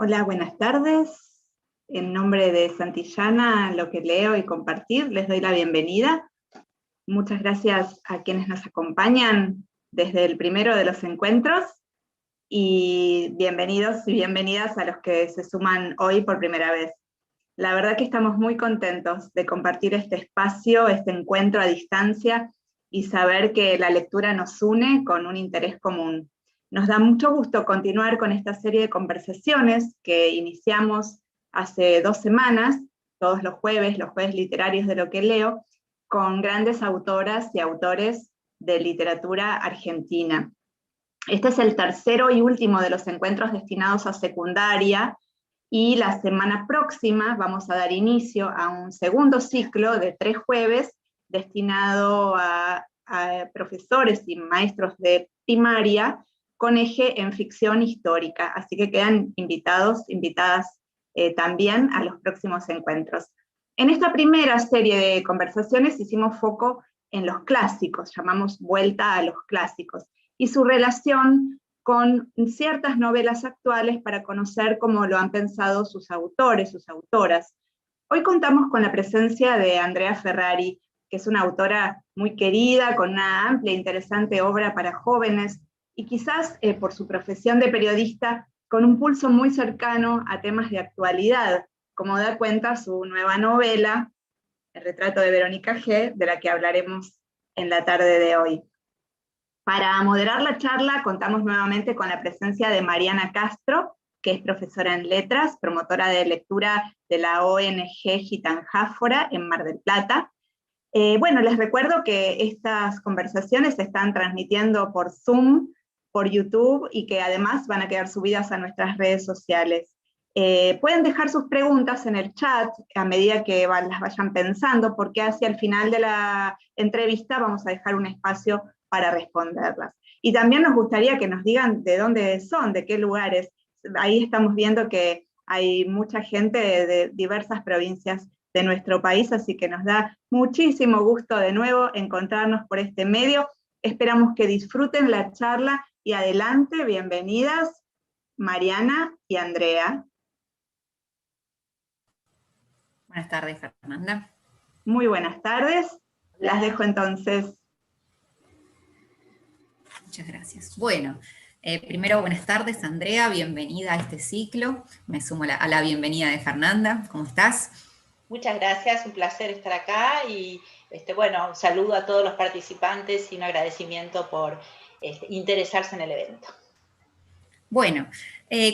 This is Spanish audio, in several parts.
Hola, buenas tardes. En nombre de Santillana, lo que leo y compartir, les doy la bienvenida. Muchas gracias a quienes nos acompañan desde el primero de los encuentros y bienvenidos y bienvenidas a los que se suman hoy por primera vez. La verdad que estamos muy contentos de compartir este espacio, este encuentro a distancia y saber que la lectura nos une con un interés común. Nos da mucho gusto continuar con esta serie de conversaciones que iniciamos hace 2 semanas, todos los jueves literarios de lo que leo, con grandes autoras y autores de literatura argentina. Este es el tercero y último de los encuentros destinados a secundaria, y la semana próxima vamos a dar inicio a un segundo ciclo de 3 jueves destinado a profesores y maestros de primaria con eje en ficción histórica, así que quedan invitadas también a los próximos encuentros. En esta primera serie de conversaciones hicimos foco en los clásicos, llamamos Vuelta a los Clásicos, y su relación con ciertas novelas actuales para conocer cómo lo han pensado sus autores, sus autoras. Hoy contamos con la presencia de Andrea Ferrari, que es una autora muy querida, con una amplia e interesante obra para jóvenes, y quizás por su profesión de periodista, con un pulso muy cercano a temas de actualidad, como da cuenta su nueva novela, El retrato de Verónica G., de la que hablaremos en la tarde de hoy. Para moderar la charla contamos nuevamente con la presencia de Mariana Castro, que es profesora en letras, promotora de lectura de la ONG Gitanjáfora en Mar del Plata. Bueno, les recuerdo que estas conversaciones se están transmitiendo por Zoom, por YouTube, y que además van a quedar subidas a nuestras redes sociales. Pueden dejar sus preguntas en el chat a medida que las vayan pensando, porque hacia el final de la entrevista vamos a dejar un espacio para responderlas. Y también nos gustaría que nos digan de dónde son, de qué lugares. Ahí estamos viendo que hay mucha gente de diversas provincias de nuestro país, así que nos da muchísimo gusto de nuevo encontrarnos por este medio. Esperamos que disfruten la charla y adelante, bienvenidas Mariana y Andrea. Buenas tardes, Fernanda. Muy buenas tardes. Las dejo entonces. Muchas gracias. Bueno, primero buenas tardes, Andrea, bienvenida a este ciclo. Me sumo a la bienvenida de Fernanda. ¿Cómo estás? Muchas gracias, un placer estar acá y bueno, saludo a todos los participantes y un agradecimiento por interesarse en el evento. Bueno,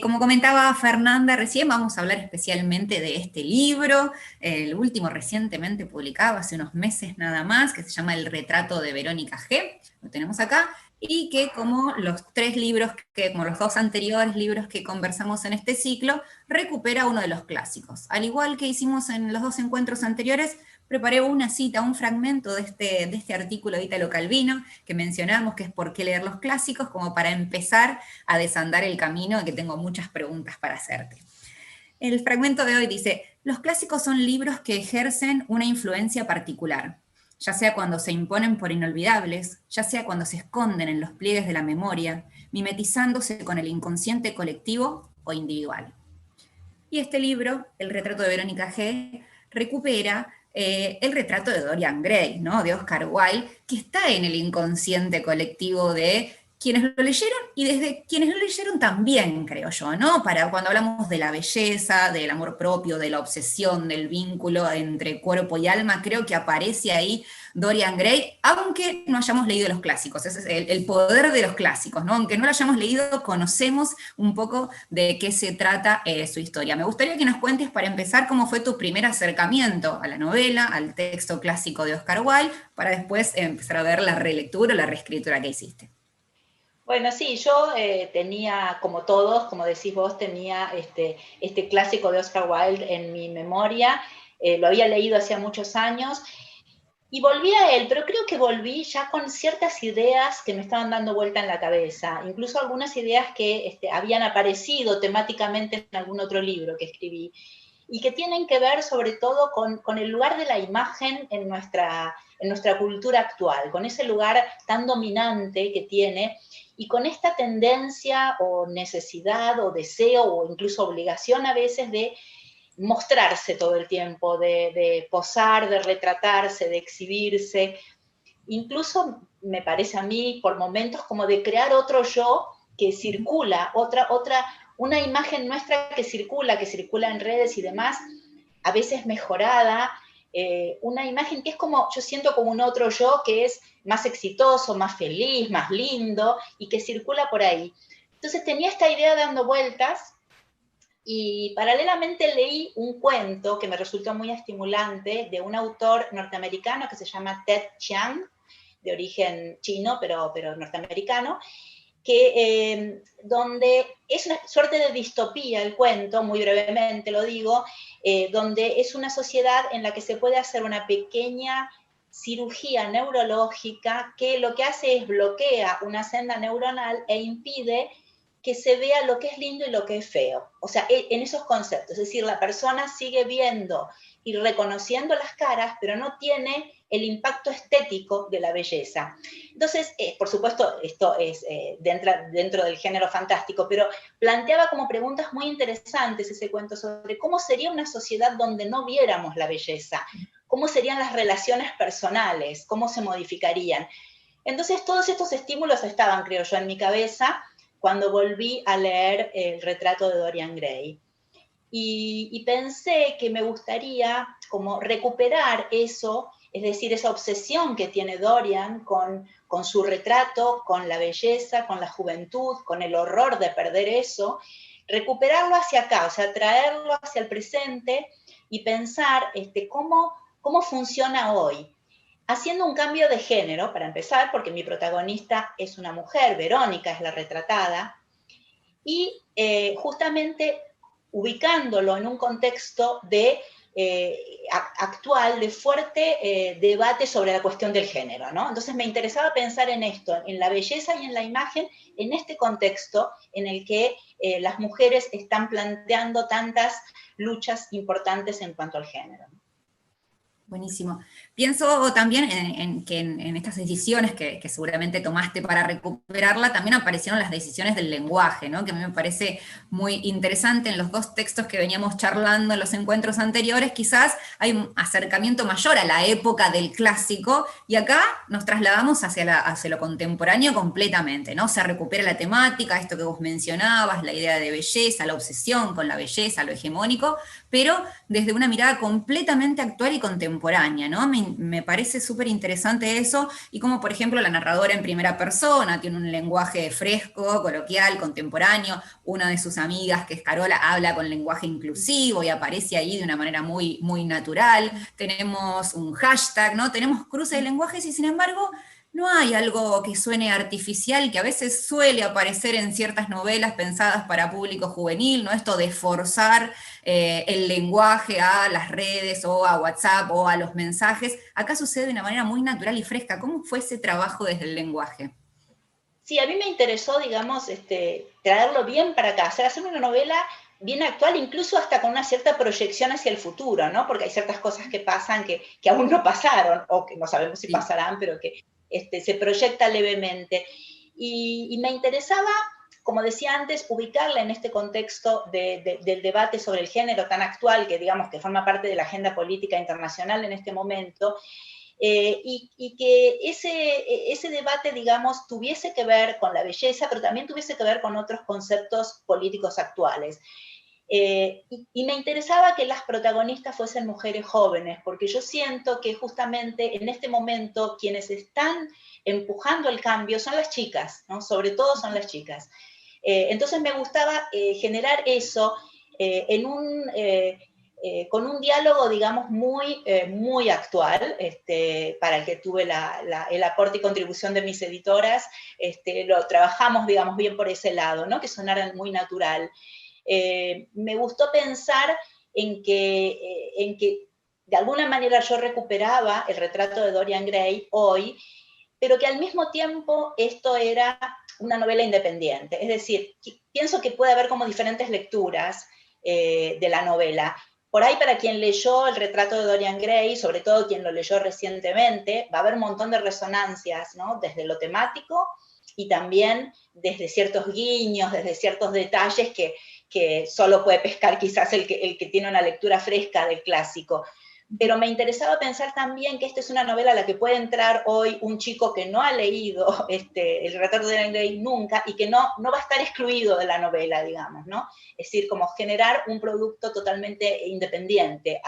como comentaba Fernanda recién, vamos a hablar especialmente de este libro, el último recientemente publicado, hace unos meses nada más, que se llama El retrato de Verónica G., lo tenemos acá, y que como los 3 libros, como los 2 anteriores libros que conversamos en este ciclo, recupera uno de los clásicos. Al igual que hicimos en los 2 encuentros anteriores, preparé una cita, un fragmento de este artículo de Italo Calvino, que mencionamos, que es ¿Por qué leer los clásicos?, como para empezar a desandar el camino, que tengo muchas preguntas para hacerte. El fragmento de hoy dice: los clásicos son libros que ejercen una influencia particular, ya sea cuando se imponen por inolvidables, ya sea cuando se esconden en los pliegues de la memoria, mimetizándose con el inconsciente colectivo o individual. Y este libro, El retrato de Verónica G., recupera el retrato de Dorian Gray, ¿no?, de Oscar Wilde, que está en el inconsciente colectivo de quienes lo leyeron y desde quienes lo leyeron también, creo yo, ¿no? Para cuando hablamos de la belleza, del amor propio, de la obsesión, del vínculo entre cuerpo y alma, creo que aparece ahí Dorian Gray, aunque no hayamos leído los clásicos. Ese es el poder de los clásicos, ¿no? Aunque no lo hayamos leído, conocemos un poco de qué se trata su historia. Me gustaría que nos cuentes, para empezar, cómo fue tu primer acercamiento a la novela, al texto clásico de Oscar Wilde, para después empezar a ver la relectura o la reescritura que hiciste. Bueno, sí, yo tenía, como todos, como decís vos, tenía este clásico de Oscar Wilde en mi memoria, lo había leído hacía muchos años, y volví a él, pero creo que volví ya con ciertas ideas que me estaban dando vuelta en la cabeza, incluso algunas ideas que habían aparecido temáticamente en algún otro libro que escribí. y que tienen que ver sobre todo con el lugar de la imagen en nuestra cultura actual, con ese lugar tan dominante que tiene, y con esta tendencia o necesidad o deseo o incluso obligación a veces de mostrarse todo el tiempo, de posar, de retratarse, de exhibirse, incluso me parece a mí por momentos como de crear otro yo que circula, una imagen nuestra que circula en redes y demás, a veces mejorada, una imagen que es como, yo siento como un otro yo que es más exitoso, más feliz, más lindo, y que circula por ahí. Entonces tenía esta idea dando vueltas, y paralelamente leí un cuento que me resultó muy estimulante de un autor norteamericano que se llama Ted Chiang, de origen chino, pero norteamericano, que, donde es una suerte de distopía el cuento, muy brevemente lo digo, donde es una sociedad en la que se puede hacer una pequeña cirugía neurológica que lo que hace es bloquea una senda neuronal e impide que se vea lo que es lindo y lo que es feo. O sea, en esos conceptos. Es decir, la persona sigue viendo y reconociendo las caras, pero no tiene el impacto estético de la belleza. Entonces, por supuesto, esto es dentro del género fantástico, pero planteaba como preguntas muy interesantes ese cuento sobre cómo sería una sociedad donde no viéramos la belleza, cómo serían las relaciones personales, cómo se modificarían. Entonces, todos estos estímulos estaban, creo yo, en mi cabeza cuando volví a leer El retrato de Dorian Gray. Y pensé que me gustaría como recuperar eso, es decir, esa obsesión que tiene Dorian con su retrato, con la belleza, con la juventud, con el horror de perder eso, recuperarlo hacia acá, o sea, traerlo hacia el presente y pensar cómo funciona hoy. Haciendo un cambio de género, para empezar, porque mi protagonista es una mujer, Verónica es la retratada, y justamente ubicándolo en un contexto actual de fuerte debate sobre la cuestión del género, ¿no? Entonces me interesaba pensar en esto, en la belleza y en la imagen, en este contexto en el que las mujeres están planteando tantas luchas importantes en cuanto al género. Buenísimo. Pienso también que en estas decisiones que seguramente tomaste para recuperarla, también aparecieron las decisiones del lenguaje, ¿no? Que a mí me parece muy interesante. En los dos textos que veníamos charlando en los encuentros anteriores, quizás hay un acercamiento mayor a la época del clásico, y acá nos trasladamos hacia lo contemporáneo completamente, ¿no? Se recupera la temática, esto que vos mencionabas, la idea de belleza, la obsesión con la belleza, lo hegemónico, pero desde una mirada completamente actual y contemporánea, ¿no? Me parece súper interesante eso, y como por ejemplo la narradora en primera persona tiene un lenguaje fresco, coloquial, contemporáneo. Una de sus amigas, que es Carola, habla con lenguaje inclusivo y aparece ahí de una manera muy, muy natural. Tenemos un hashtag, ¿no? Tenemos cruce de lenguajes, y sin embargo no hay algo que suene artificial, que a veces suele aparecer en ciertas novelas pensadas para público juvenil, ¿no? Esto de forzar el lenguaje a las redes o a WhatsApp o a los mensajes. Acá sucede de una manera muy natural y fresca. ¿Cómo fue ese trabajo desde el lenguaje? Sí, a mí me interesó, digamos, traerlo bien para acá, hacer una novela bien actual, incluso hasta con una cierta proyección hacia el futuro, ¿no? Porque hay ciertas cosas que pasan que aún no pasaron, o que no sabemos si pasarán, pero que se proyecta levemente. Y me interesaba, como decía antes, ubicarla en este contexto del debate sobre el género tan actual, que digamos que forma parte de la agenda política internacional en este momento, y que ese debate, digamos, tuviese que ver con la belleza, pero también tuviese que ver con otros conceptos políticos actuales. Y me interesaba que las protagonistas fuesen mujeres jóvenes, porque yo siento que justamente en este momento quienes están empujando el cambio son las chicas, ¿no? Sobre todo son las chicas. Entonces me gustaba generar eso con un diálogo, digamos, muy actual, para el que tuve el aporte y contribución de mis editoras. Lo trabajamos, digamos, bien por ese lado, ¿no? Que sonara muy natural. Me gustó pensar en que de alguna manera yo recuperaba el retrato de Dorian Gray hoy, pero que al mismo tiempo esto era una novela independiente. Es decir, pienso que puede haber como diferentes lecturas de la novela. por ahí para quien leyó el retrato de Dorian Gray, sobre todo quien lo leyó recientemente, va a haber un montón de resonancias, ¿no? Desde lo temático y también desde ciertos guiños, desde ciertos detalles que solo puede pescar quizás el que tiene una lectura fresca del clásico. Pero me interesaba pensar también que esta es una novela a la que puede entrar hoy un chico que no ha leído el retrato de Dorian Gray nunca y que no va a estar excluido de la novela, digamos, ¿no? Es decir, como generar un producto totalmente independiente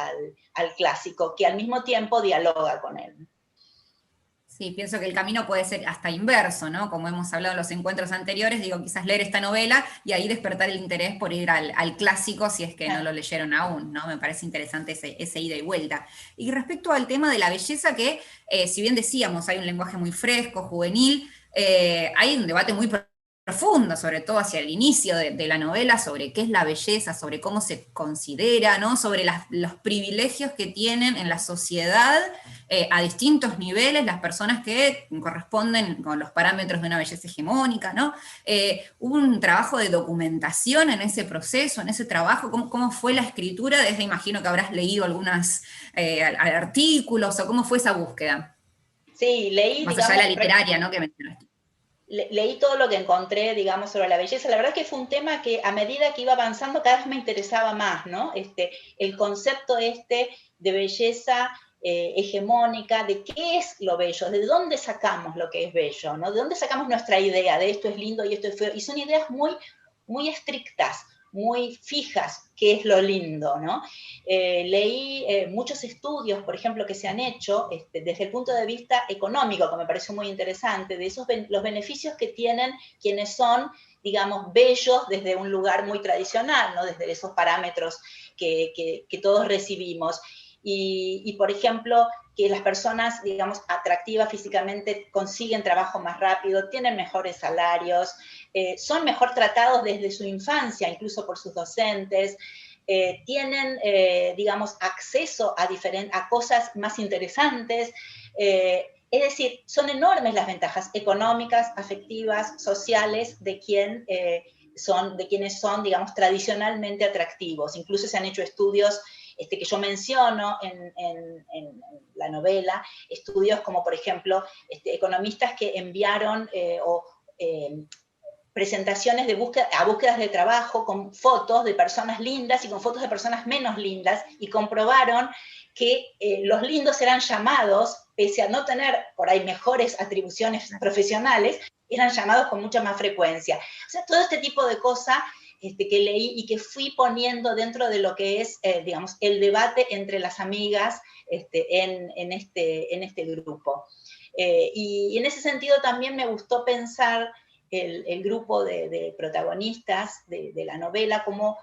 al clásico, que al mismo tiempo dialoga con él. Sí, pienso que el camino puede ser hasta inverso, ¿no? Como hemos hablado en los encuentros anteriores, digo, quizás leer esta novela y ahí despertar el interés por ir al clásico si es que no lo leyeron aún, ¿no? Me parece interesante ese ida y vuelta. Y respecto al tema de la belleza, que si bien decíamos, hay un lenguaje muy fresco, juvenil, hay un debate muy profundo, sobre todo hacia el inicio de la novela, sobre qué es la belleza, sobre cómo se considera, ¿no? Sobre los privilegios que tienen en la sociedad a distintos niveles las personas que corresponden con los parámetros de una belleza hegemónica, ¿no? Hubo un trabajo de documentación en ese proceso, en ese trabajo. ¿Cómo fue la escritura? Desde, imagino que habrás leído algunos artículos, o cómo fue esa búsqueda. Sí, leí, más digamos, allá de la literaria, ¿no? Que mencionaste. Leí todo lo que encontré, digamos, sobre la belleza. La verdad es que fue un tema que a medida que iba avanzando cada vez me interesaba más, ¿no? El concepto de belleza hegemónica, de qué es lo bello, de dónde sacamos lo que es bello, ¿no? De dónde sacamos nuestra idea de esto es lindo y esto es feo. Y son ideas muy, muy estrictas, muy fijas, qué es lo lindo, ¿no? Leí muchos estudios, por ejemplo, que se han hecho desde el punto de vista económico, que me pareció muy interesante, de los beneficios que tienen quienes son, digamos, bellos desde un lugar muy tradicional, ¿no? Desde esos parámetros que todos recibimos. Y, por ejemplo, que las personas, digamos, atractivas físicamente consiguen trabajo más rápido, tienen mejores salarios, son mejor tratados desde su infancia, incluso por sus docentes, tienen, digamos, acceso a cosas más interesantes. Es decir, son enormes las ventajas económicas, afectivas, sociales de quienes son, digamos, tradicionalmente atractivos. Incluso se han hecho estudios que yo menciono en la novela, estudios como, por ejemplo, economistas que enviaron presentaciones a búsquedas de trabajo con fotos de personas lindas y con fotos de personas menos lindas, y comprobaron que los lindos eran llamados, pese a no tener por ahí mejores atribuciones profesionales, eran llamados con mucha más frecuencia. O sea, todo este tipo de cosas que leí y que fui poniendo dentro de lo que es, digamos, el debate entre las amigas en este grupo. Y en ese sentido también me gustó pensar el grupo de protagonistas de la novela como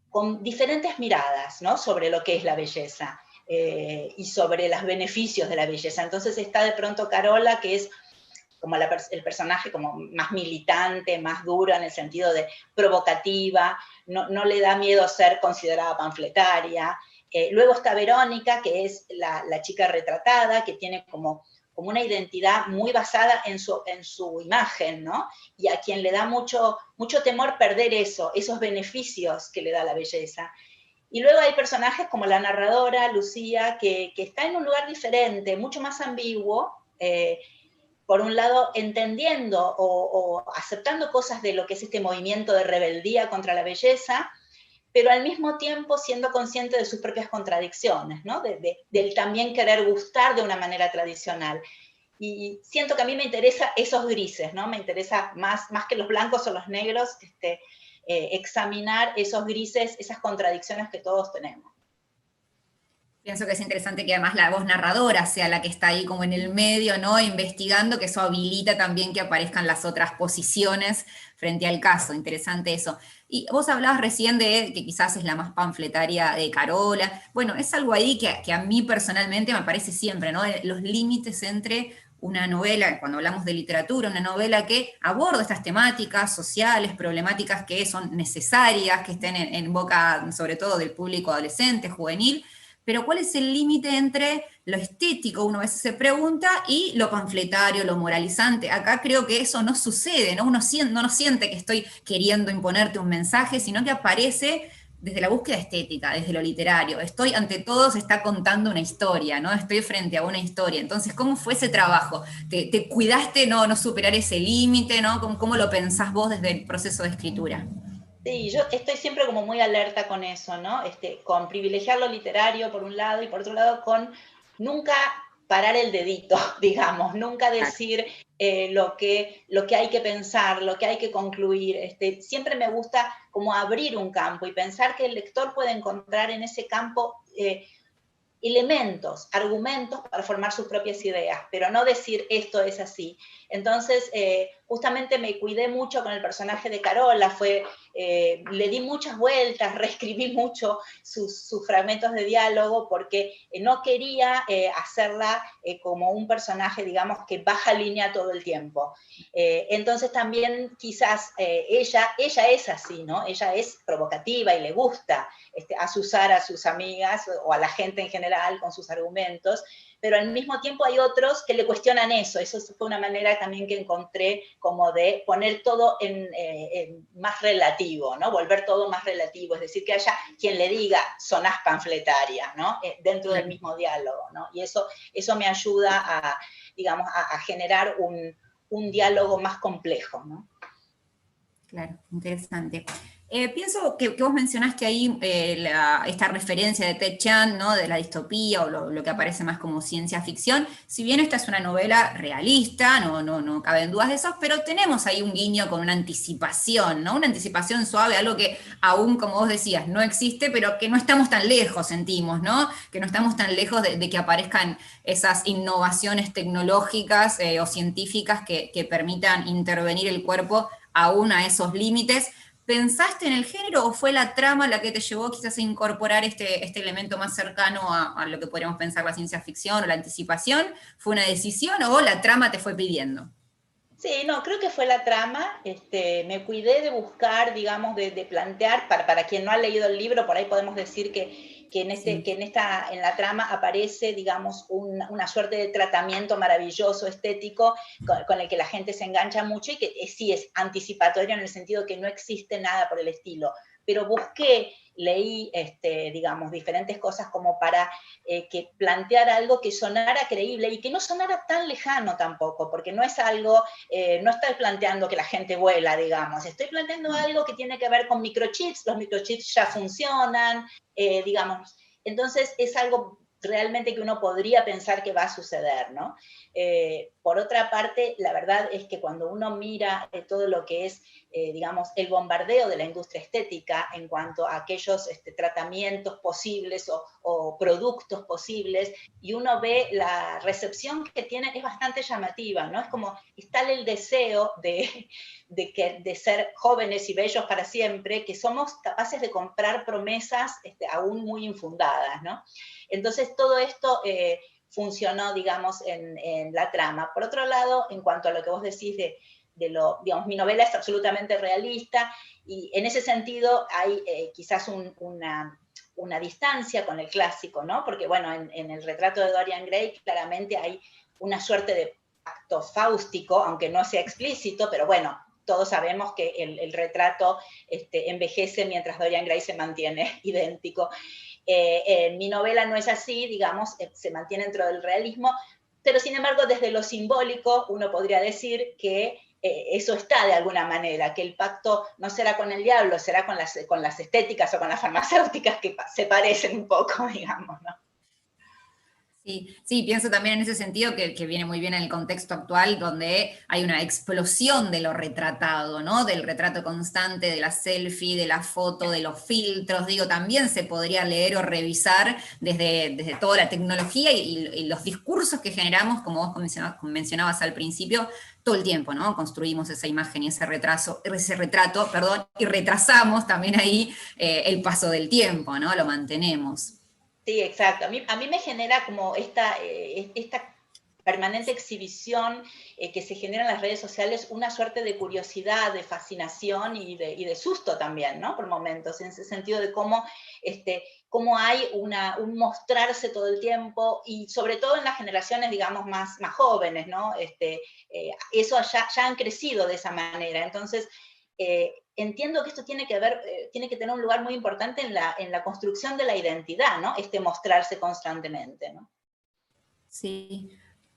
con diferentes miradas, ¿no? Sobre lo que es la belleza y sobre los beneficios de la belleza. Entonces está de pronto Carola, que es como el personaje como más militante, más duro en el sentido de provocativa, no le da miedo ser considerada panfletaria. Luego está Verónica, que es la chica retratada, que tiene como una identidad muy basada en su imagen, ¿no? Y a quien le da mucho temor perder esos beneficios que le da la belleza. Y luego hay personajes como la narradora, Lucía, que está en un lugar diferente, mucho más ambiguo, por un lado entendiendo o aceptando cosas de lo que es este movimiento de rebeldía contra la belleza, pero al mismo tiempo siendo consciente de sus propias contradicciones, ¿no? Del también querer gustar de una manera tradicional. Y siento que a mí me interesa esos grises, ¿no? Me interesa más que los blancos o los negros, examinar esos grises, esas contradicciones que todos tenemos. Pienso que es interesante que además la voz narradora sea la que está ahí como en el medio, ¿no? Investigando, que eso habilita también que aparezcan las otras posiciones frente al caso. Interesante eso. Y vos hablabas recién de que quizás es la más panfletaria de Carola. Bueno, es algo ahí que a mí personalmente me parece siempre, ¿no? Los límites entre una novela, cuando hablamos de literatura, una novela que aborda estas temáticas sociales, problemáticas que son necesarias, que estén en boca sobre todo del público adolescente, juvenil, pero ¿cuál es el límite entre lo estético, uno a veces se pregunta, y lo panfletario, lo moralizante? Acá creo que eso no sucede, ¿no? Uno no siente que estoy queriendo imponerte un mensaje, sino que aparece desde la búsqueda estética, desde lo literario. Estoy ante todo, se está contando una historia, ¿no? Estoy frente a una historia. Entonces, ¿cómo fue ese trabajo? ¿Te cuidaste no superar ese límite, ¿no? ¿Cómo lo pensás vos desde el proceso de escritura? Sí, yo estoy siempre como muy alerta con eso, ¿no? Con privilegiar lo literario por un lado y por otro lado con nunca parar el dedito, digamos, nunca decir lo que hay que pensar, lo que hay que concluir. Siempre me gusta como abrir un campo y pensar que el lector puede encontrar en ese campo elementos, argumentos para formar sus propias ideas, pero no decir esto es así. Entonces, justamente me cuidé mucho con el personaje de Carola, le di muchas vueltas, reescribí mucho sus fragmentos de diálogo, porque no quería hacerla como un personaje, digamos, que baja línea todo el tiempo. Entonces también quizás ella es así, ¿no? Ella es provocativa y le gusta azuzar a sus amigas o a la gente en general con sus argumentos, pero al mismo tiempo hay otros que le cuestionan eso. Eso fue una manera también que encontré como de poner todo en más relativo, ¿no? Volver todo más relativo, es decir, que haya quien le diga sonás panfletaria, ¿no? Dentro del mismo diálogo, ¿no? Y eso me ayuda a, digamos, a generar un diálogo más complejo, ¿no? Claro, interesante. Pienso que vos mencionaste ahí esta referencia de Ted Chiang, ¿no? De la distopía o lo que aparece más como ciencia ficción. Si bien esta es una novela realista, no caben dudas de eso, pero tenemos ahí un guiño con una anticipación, ¿no? Una anticipación suave, algo que aún, como vos decías, no existe, pero que no estamos tan lejos, sentimos, ¿no? Que no estamos tan lejos de que aparezcan esas innovaciones tecnológicas o científicas que permitan intervenir el cuerpo aún a esos límites. ¿Pensaste en el género o fue la trama la que te llevó quizás a incorporar este elemento más cercano a lo que podríamos pensar la ciencia ficción o la anticipación? ¿Fue una decisión o la trama te fue pidiendo? Sí, no, creo que fue la trama. Me cuidé de buscar, digamos, de plantear, para quien no ha leído el libro, por ahí podemos decir Sí. en la trama aparece, digamos, una suerte de tratamiento maravilloso, estético, con el que la gente se engancha mucho y que sí es anticipatorio en el sentido que no existe nada por el estilo. Pero leí, digamos, diferentes cosas como para que planteara algo que sonara creíble y que no sonara tan lejano tampoco, porque no es algo, no estoy planteando que la gente vuela, digamos, estoy planteando algo que tiene que ver con microchips, los microchips ya funcionan, digamos, entonces es algo realmente que uno podría pensar que va a suceder, ¿no? Por otra parte, la verdad es que cuando uno mira todo lo que es, digamos, el bombardeo de la industria estética en cuanto a aquellos tratamientos posibles o productos posibles, y uno ve la recepción que tienen, es bastante llamativa, ¿no? Es como, está el deseo de ser jóvenes y bellos para siempre, que somos capaces de comprar promesas aún muy infundadas, ¿no? Entonces todo esto funcionó, digamos, en la trama. Por otro lado, en cuanto a lo que vos decís digamos, mi novela es absolutamente realista y en ese sentido hay quizás una distancia con el clásico, ¿no? Porque, bueno, en el retrato de Dorian Gray claramente hay una suerte de pacto fáustico, aunque no sea explícito, pero bueno, todos sabemos que el retrato envejece mientras Dorian Gray se mantiene idéntico. En mi novela no es así, digamos, se mantiene dentro del realismo, pero sin embargo desde lo simbólico uno podría decir que eso está de alguna manera, que el pacto no será con el diablo, será con las estéticas o con las farmacéuticas que se parecen un poco, digamos, ¿no? Sí, pienso también en ese sentido que viene muy bien en el contexto actual, donde hay una explosión de lo retratado, ¿no? Del retrato constante, de la selfie, de la foto, de los filtros. Digo, también se podría leer o revisar desde toda la tecnología y los discursos que generamos, como vos mencionabas al principio, todo el tiempo, ¿no? Construimos esa imagen y ese retrato, y retrasamos también ahí el paso del tiempo, ¿no? Lo mantenemos. Sí, exacto. A mí me genera como esta permanente exhibición que se genera en las redes sociales, una suerte de curiosidad, de fascinación y de susto también, ¿no? Por momentos, en ese sentido de cómo hay un mostrarse todo el tiempo y sobre todo en las generaciones, digamos, más jóvenes, ¿no? Eso ya han crecido de esa manera. Entonces, entiendo que esto tiene que ver, tiene que tener un lugar muy importante en la construcción de la identidad, ¿no? Mostrarse constantemente, ¿no? Sí.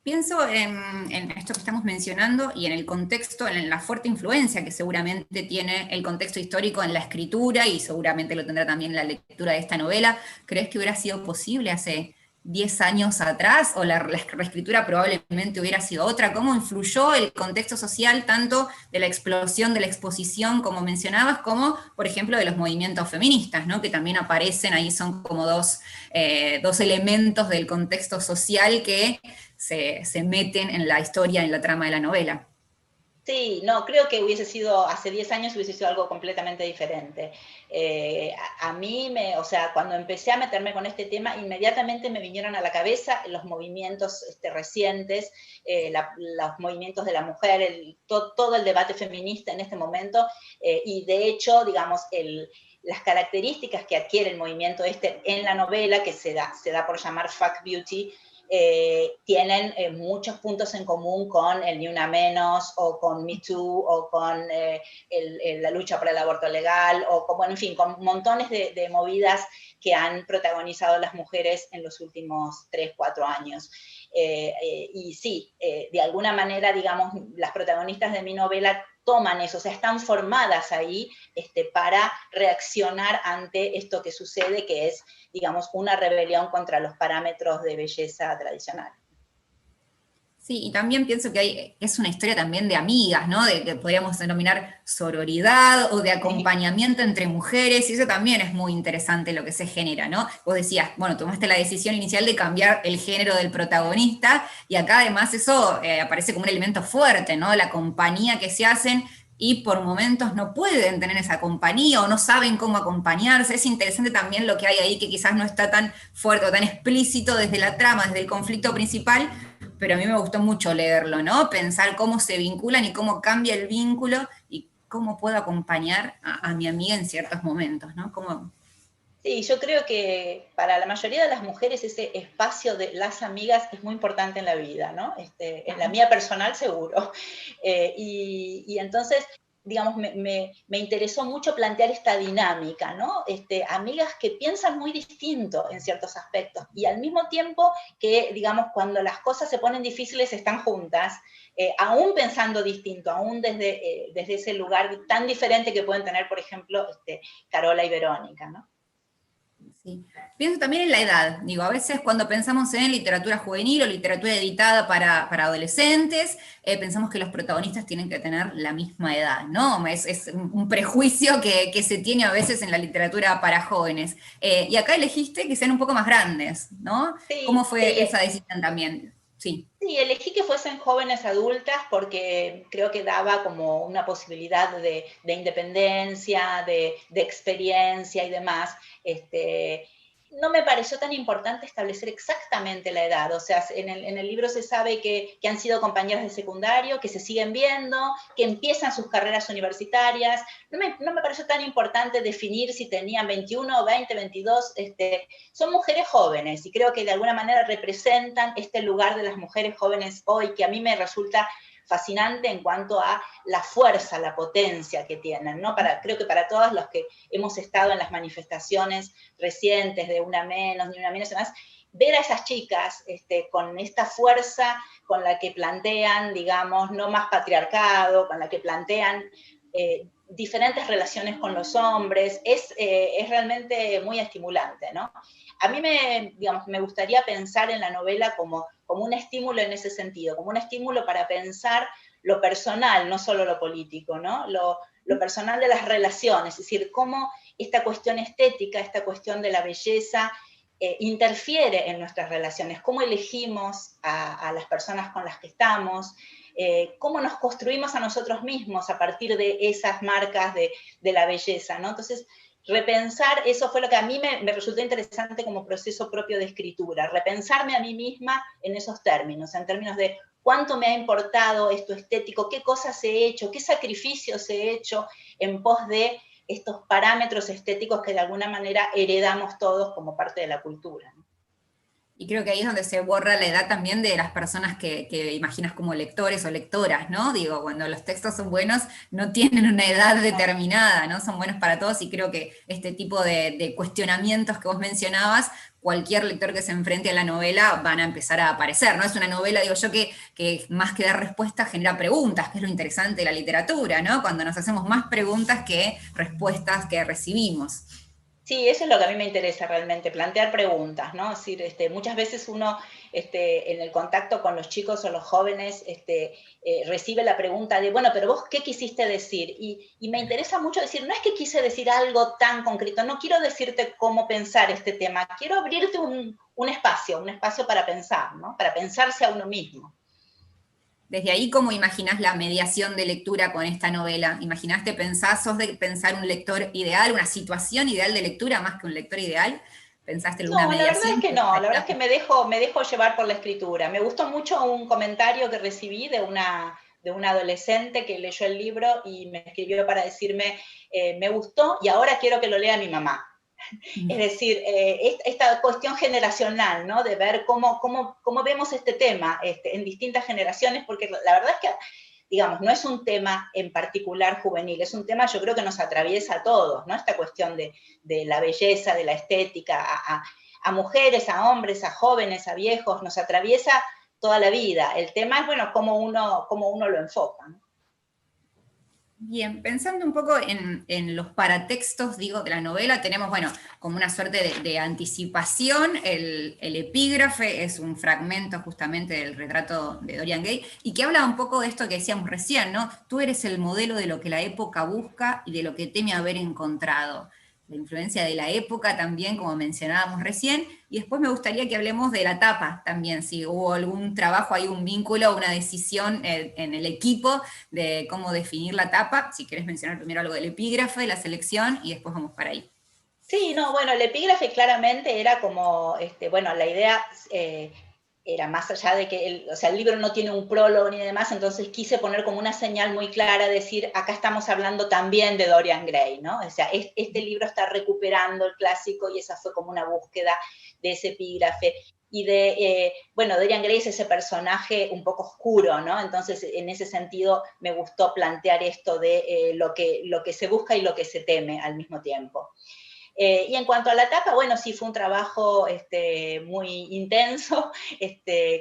Pienso en esto que estamos mencionando y en el contexto, en la fuerte influencia que seguramente tiene el contexto histórico en la escritura y seguramente lo tendrá también en la lectura de esta novela. ¿Crees que hubiera sido posible hace 10 años atrás o la reescritura probablemente hubiera sido otra? ¿Cómo influyó el contexto social tanto de la explosión de la exposición, como mencionabas, como, por ejemplo, de los movimientos feministas, ¿no? Que también aparecen ahí, son como dos elementos del contexto social que se meten en la historia, en la trama de la novela. Sí, no, creo que hubiese sido, hace 10 años hubiese sido algo completamente diferente. A mí, o sea, cuando empecé a meterme con este tema, inmediatamente me vinieron a la cabeza los movimientos recientes, los movimientos de la mujer, todo el debate feminista en este momento, y de hecho, digamos, las características que adquiere el movimiento en la novela, que se da por llamar Fuck Beauty, tienen muchos puntos en común con el Ni Una Menos, o con Me Too, o con la lucha por el aborto legal, o con, bueno, en fin, con montones de movidas que han protagonizado las mujeres en los últimos 3, 4 años. Y sí, de alguna manera, digamos, las protagonistas de mi novela toman eso, o sea, están formadas ahí para reaccionar ante esto que sucede, que es, digamos, una rebelión contra los parámetros de belleza tradicional. Sí, y también pienso que es una historia también de amigas, ¿no? De que podríamos denominar sororidad o de acompañamiento entre mujeres, y eso también es muy interesante lo que se genera, ¿no? Vos decías, bueno, tomaste la decisión inicial de cambiar el género del protagonista, y acá además eso aparece como un elemento fuerte, ¿no? La compañía que se hacen, y por momentos no pueden tener esa compañía o no saben cómo acompañarse. Es interesante también lo que hay ahí, que quizás no está tan fuerte o tan explícito desde la trama, desde el conflicto principal, pero a mí me gustó mucho leerlo, ¿no? Pensar cómo se vinculan y cómo cambia el vínculo y cómo puedo acompañar a mi amiga en ciertos momentos, ¿no? Cómo... Sí, yo creo que para la mayoría de las mujeres ese espacio de las amigas es muy importante en la vida, ¿no? En la mía personal seguro. Y entonces, digamos, me interesó mucho plantear esta dinámica, ¿no? Amigas que piensan muy distinto en ciertos aspectos y al mismo tiempo que, digamos, cuando las cosas se ponen difíciles están juntas, aún pensando distinto, aún desde ese lugar tan diferente que pueden tener, por ejemplo, Carola y Verónica, ¿no? Sí. Pienso también en la edad. Digo, a veces cuando pensamos en literatura juvenil o literatura editada para adolescentes, pensamos que los protagonistas tienen que tener la misma edad, ¿no? Es un prejuicio que se tiene a veces en la literatura para jóvenes. Y acá elegiste que sean un poco más grandes, ¿no? ¿Cómo Sí, fue esa decisión también? Sí. sí, elegí que fuesen jóvenes adultas porque creo que daba como una posibilidad de independencia, de experiencia y demás. No me pareció tan importante establecer exactamente la edad, o sea, en el libro se sabe que han sido compañeras de secundario, que se siguen viendo, que empiezan sus carreras universitarias. No me pareció tan importante definir si tenían 21, 20, 22, son mujeres jóvenes y creo que de alguna manera representan este lugar de las mujeres jóvenes hoy, que a mí me resulta fascinante en cuanto a la fuerza, la potencia que tienen, ¿no? Creo que para todos los que hemos estado en las manifestaciones recientes de Una Menos, Ni Una Menos y demás, ver a esas chicas con esta fuerza con la que plantean, digamos, no más patriarcado, con la que plantean diferentes relaciones con los hombres, es realmente muy estimulante, ¿no? A mí me gustaría pensar en la novela como un estímulo en ese sentido, como un estímulo para pensar lo personal, no solo lo político, ¿no? Lo personal de las relaciones, es decir, cómo esta cuestión estética, esta cuestión de la belleza, interfiere en nuestras relaciones, cómo elegimos a las personas con las que estamos, cómo nos construimos a nosotros mismos a partir de esas marcas de la belleza, ¿no? Entonces, repensar, eso fue lo que a mí me resultó interesante como proceso propio de escritura, repensarme a mí misma en esos términos, en términos de cuánto me ha importado esto estético, qué cosas he hecho, qué sacrificios he hecho en pos de estos parámetros estéticos que de alguna manera heredamos todos como parte de la cultura, ¿no? Y creo que ahí es donde se borra la edad también de las personas que imaginas como lectores o lectoras, ¿no? Digo, cuando los textos son buenos, no tienen una edad determinada, ¿no? Son buenos para todos y creo que este tipo de cuestionamientos que vos mencionabas, cualquier lector que se enfrente a la novela van a empezar a aparecer, ¿no? Es una novela, digo yo, que más que dar respuestas genera preguntas, que es lo interesante de la literatura, ¿no? Cuando nos hacemos más preguntas que respuestas que recibimos. Sí, eso es lo que a mí me interesa realmente, plantear preguntas, ¿no? Es decir, muchas veces uno en el contacto con los chicos o los jóvenes recibe la pregunta de, bueno, pero vos, ¿qué quisiste decir? Y me interesa mucho decir, no es que quise decir algo tan concreto, no quiero decirte cómo pensar este tema, quiero abrirte un espacio para pensar, ¿no? Para pensarse a uno mismo. Desde ahí, ¿cómo imaginás la mediación de lectura con esta novela? ¿Imaginaste, sos de pensar un lector ideal, una situación ideal de lectura más que un lector ideal? ¿Pensaste alguna No, la verdad es mediación? que no, la verdad es que me dejo llevar por la escritura. Me gustó mucho un comentario que recibí de una adolescente que leyó el libro y me escribió para decirme, me gustó y ahora quiero que lo lea mi mamá. Es decir, esta cuestión generacional, ¿no? De ver cómo vemos este tema en distintas generaciones, porque la verdad es que, digamos, no es un tema en particular juvenil, es un tema yo creo que nos atraviesa a todos, ¿no? Esta cuestión de la belleza, de la estética, a mujeres, a hombres, a jóvenes, a viejos, nos atraviesa toda la vida. El tema es, bueno, cómo uno lo enfoca, ¿no? Bien, pensando un poco en los paratextos, digo, de la novela, tenemos, bueno, como una suerte de anticipación, el epígrafe es un fragmento justamente del retrato de Dorian Gray, y que habla un poco de esto que decíamos recién, ¿no? Tú eres el modelo de lo que la época busca y de lo que teme haber encontrado. La influencia de la época también, como mencionábamos recién, y después me gustaría que hablemos de la tapa también, si hubo algún trabajo, hay un vínculo, una decisión en el equipo de cómo definir la tapa. Si querés mencionar primero algo del epígrafe, la selección, y después vamos para ahí. Sí, no, bueno, el epígrafe claramente era como, bueno, la idea era más allá de que, o sea, el libro no tiene un prólogo ni demás, entonces quise poner como una señal muy clara, decir, acá estamos hablando también de Dorian Gray, ¿no? O sea, este libro está recuperando el clásico y esa fue como una búsqueda de ese epígrafe. Y bueno, Dorian Gray es ese personaje un poco oscuro, ¿no? Entonces, en ese sentido, me gustó plantear esto de lo que se busca y lo que se teme al mismo tiempo. Y en cuanto a la tapa, bueno, sí fue un trabajo muy intenso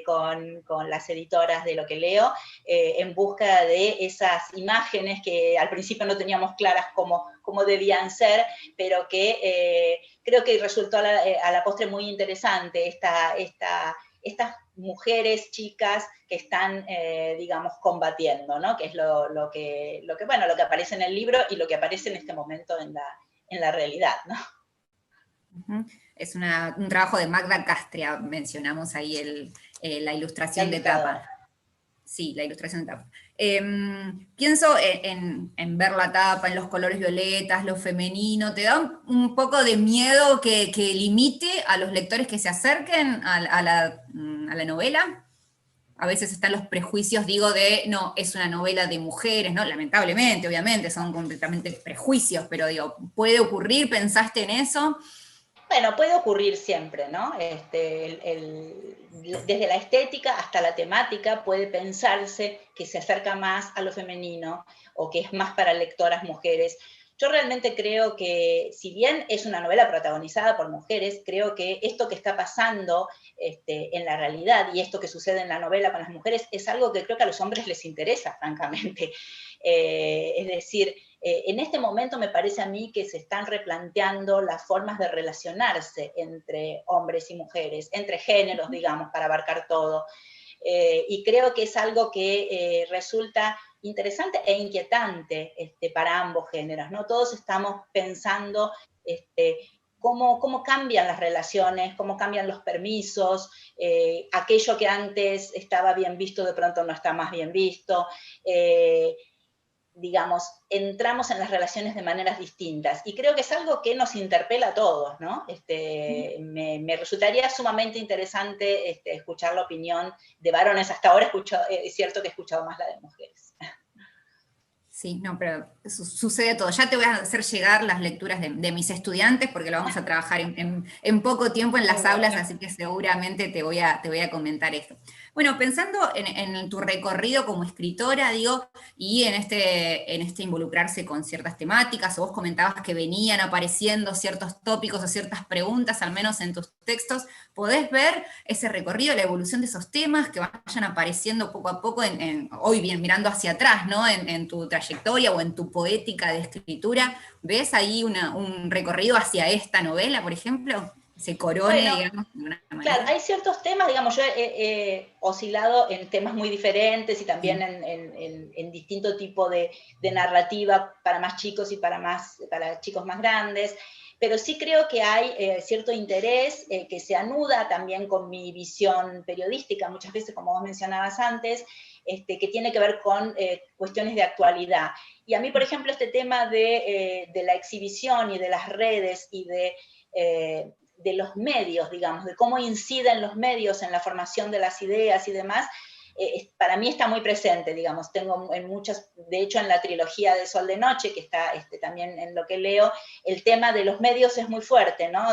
con las editoras de Lo que leo, en busca de esas imágenes que al principio no teníamos claras cómo debían ser, pero que creo que resultó a la postre muy interesante estas mujeres, chicas que están, digamos, combatiendo, ¿no? Que es lo que aparece en el libro y lo que aparece en este momento en la realidad, ¿no? Es un trabajo de Magda Castria, mencionamos ahí la ilustración de tapa. Sí, la ilustración de tapa. Pienso en ver la tapa, en los colores violetas, lo femenino. ¿Te da un poco de miedo que limite a los lectores que se acerquen a la novela? A veces están los prejuicios, digo, no, es una novela de mujeres, ¿no? Lamentablemente, obviamente, son completamente prejuicios, pero digo, ¿puede ocurrir? ¿Pensaste en eso? Bueno, puede ocurrir siempre, ¿no? Desde la estética hasta la temática puede pensarse que se acerca más a lo femenino o que es más para lectoras mujeres. Yo realmente creo que, si bien es una novela protagonizada por mujeres, creo que esto que está pasando en la realidad y esto que sucede en la novela con las mujeres es algo que creo que a los hombres les interesa, francamente. Es decir, en este momento me parece a mí que se están replanteando las formas de relacionarse entre hombres y mujeres, entre géneros, digamos, para abarcar todo. Y creo que es algo que resulta interesante e inquietante para ambos géneros, ¿no? Todos estamos pensando cómo cambian las relaciones, cómo cambian los permisos, aquello que antes estaba bien visto de pronto no está más bien visto, digamos, entramos en las relaciones de maneras distintas. Y creo que es algo que nos interpela a todos, ¿no? Me resultaría sumamente interesante escuchar la opinión de varones. Hasta ahora es cierto que he escuchado más la de mujeres. Sí, no, pero sucede todo. Ya te voy a hacer llegar las lecturas de mis estudiantes, porque lo vamos a trabajar en poco tiempo en las aulas, así que seguramente te voy a comentar esto. Bueno, pensando en tu recorrido como escritora, digo, y en este involucrarse con ciertas temáticas, o vos comentabas que venían apareciendo ciertos tópicos o ciertas preguntas, al menos en tus textos, ¿podés ver ese recorrido, la evolución de esos temas que vayan apareciendo poco a poco, hoy bien, mirando hacia atrás, ¿no? En tu trayectoria o en tu poética de escritura? ¿Ves ahí un recorrido hacia esta novela, por ejemplo? Se corone, Bueno, digamos, de una claro, manera. hay ciertos temas, digamos, yo he oscilado en temas muy diferentes y también Sí. en distinto tipo de narrativa para más chicos y para chicos más grandes, pero sí creo que hay cierto interés que se anuda también con mi visión periodística, muchas veces, como vos mencionabas antes, que tiene que ver con cuestiones de actualidad. Y a mí, por ejemplo, este tema de la exhibición y de las redes y de los medios, digamos, de cómo inciden los medios en la formación de las ideas y demás, para mí está muy presente, digamos. Tengo en muchas, de hecho en la trilogía de Sol de Noche, que está también en lo que leo, el tema de los medios es muy fuerte, ¿no?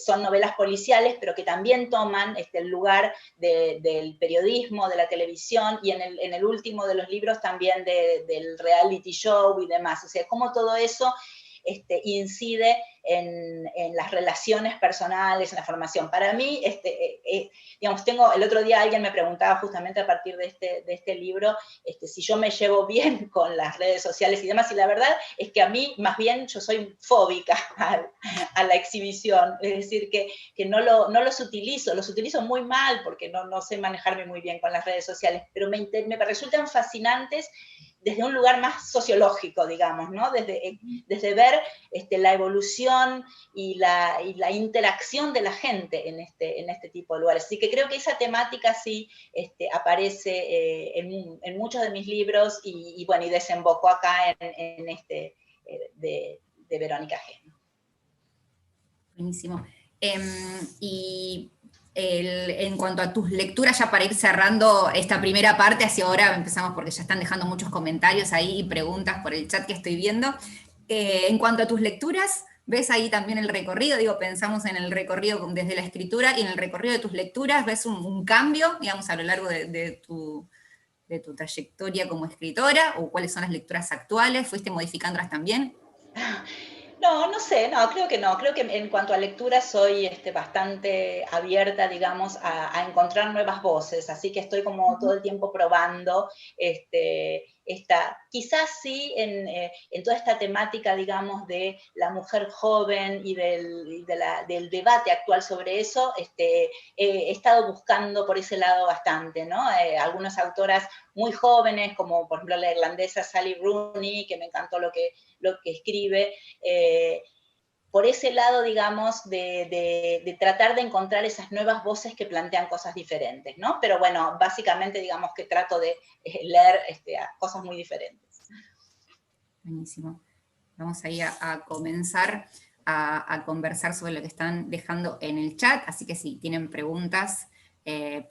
Son novelas policiales, pero que también toman el lugar del periodismo, de la televisión, y en el último de los libros también del reality show y demás. O sea, cómo todo eso incide en las relaciones personales, en la formación. Para mí, digamos, el otro día alguien me preguntaba justamente a partir de este libro, si yo me llevo bien con las redes sociales y demás, y la verdad es que a mí, más bien, yo soy fóbica a la exhibición, es decir, que no los utilizo muy mal, porque no sé manejarme muy bien con las redes sociales, pero me resultan fascinantes desde un lugar más sociológico, digamos, ¿no? Desde ver la evolución y la interacción de la gente en este tipo de lugares. Así que creo que esa temática sí aparece en muchos de mis libros y bueno, y desembocó acá en de Verónica G. Buenísimo. Y en cuanto a tus lecturas, ya para ir cerrando esta primera parte, hacia ahora empezamos porque ya están dejando muchos comentarios ahí y preguntas por el chat que estoy viendo. En cuanto a tus lecturas, ¿ves ahí también el recorrido? Digo, pensamos en el recorrido desde la escritura y en el recorrido de tus lecturas, ¿ves un cambio, digamos, a lo largo de tu trayectoria como escritora? ¿O cuáles son las lecturas actuales? ¿Fuiste modificándolas también? No sé, creo que no. Creo que en cuanto a lectura soy bastante abierta, digamos, a encontrar nuevas voces, así que estoy como todo el tiempo probando quizás sí en toda esta temática, digamos, de la mujer joven y del debate actual sobre eso, he estado buscando por ese lado bastante, ¿no? Algunas autoras muy jóvenes, como por ejemplo la irlandesa Sally Rooney, que me encantó lo que escribe, por ese lado, digamos, de tratar de encontrar esas nuevas voces que plantean cosas diferentes, ¿no? Pero bueno, básicamente, digamos que trato de leer cosas muy diferentes. Buenísimo. Vamos ahí a comenzar a conversar sobre lo que están dejando en el chat, así que si tienen preguntas,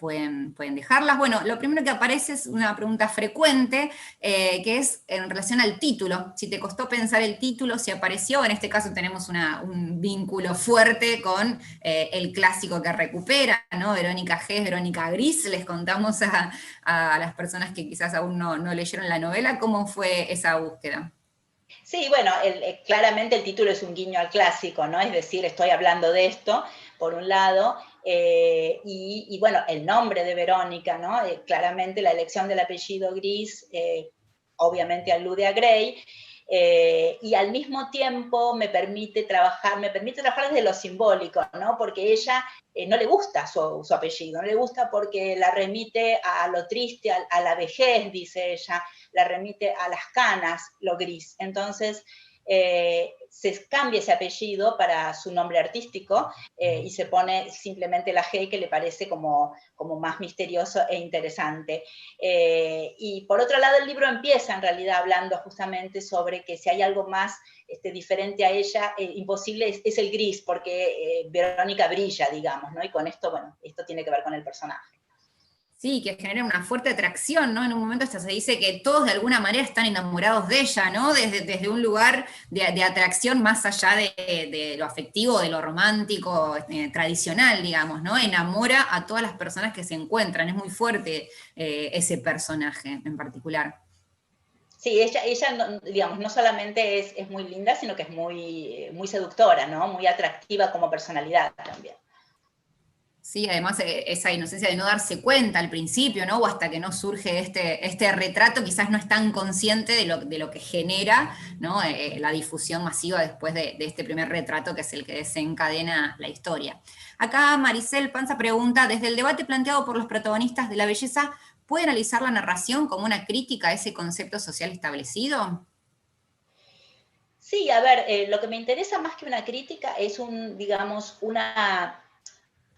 pueden dejarlas. Bueno, lo primero que aparece es una pregunta frecuente, que es en relación al título. Si te costó pensar el título, si apareció, en este caso tenemos un vínculo fuerte con el clásico que recupera, ¿no? Verónica G, Verónica Gris, les contamos a las personas que quizás aún no leyeron la novela, ¿cómo fue esa búsqueda? Sí, bueno, claramente el título es un guiño al clásico, ¿no? Es decir, estoy hablando de esto, por un lado, y bueno, el nombre de Verónica, ¿no? Claramente la elección del apellido Gris, obviamente alude a Grey, y al mismo tiempo me permite trabajar desde lo simbólico, ¿no? Porque ella no le gusta su apellido, no le gusta porque la remite a lo triste, a la vejez, dice ella, la remite a las canas, lo gris. Entonces, se cambia ese apellido para su nombre artístico y se pone simplemente la G, que le parece como más misterioso e interesante. Y por otro lado, el libro empieza en realidad hablando justamente sobre que si hay algo más diferente a ella, imposible es el gris, porque Verónica brilla, digamos, ¿no? Y con esto, bueno, esto tiene que ver con el personaje. Sí, que genera una fuerte atracción, ¿no? En un momento hasta se dice que todos de alguna manera están enamorados de ella, ¿no? Desde un lugar de atracción más allá de lo afectivo, de lo romántico, tradicional, digamos, ¿no? Enamora a todas las personas que se encuentran. Es muy fuerte ese personaje en particular. Sí, ella digamos, no solamente es muy linda, sino que es muy seductora, ¿no? Muy atractiva como personalidad también. Sí, además esa inocencia de no darse cuenta al principio, ¿no? O hasta que no surge este retrato, quizás no es tan consciente de lo que genera, ¿no? La difusión masiva después de este primer retrato, que es el que desencadena la historia. Acá Maricel Panza pregunta, desde el debate planteado por los protagonistas de la belleza, ¿puede analizar la narración como una crítica a ese concepto social establecido? Sí, a ver, lo que me interesa más que una crítica es digamos,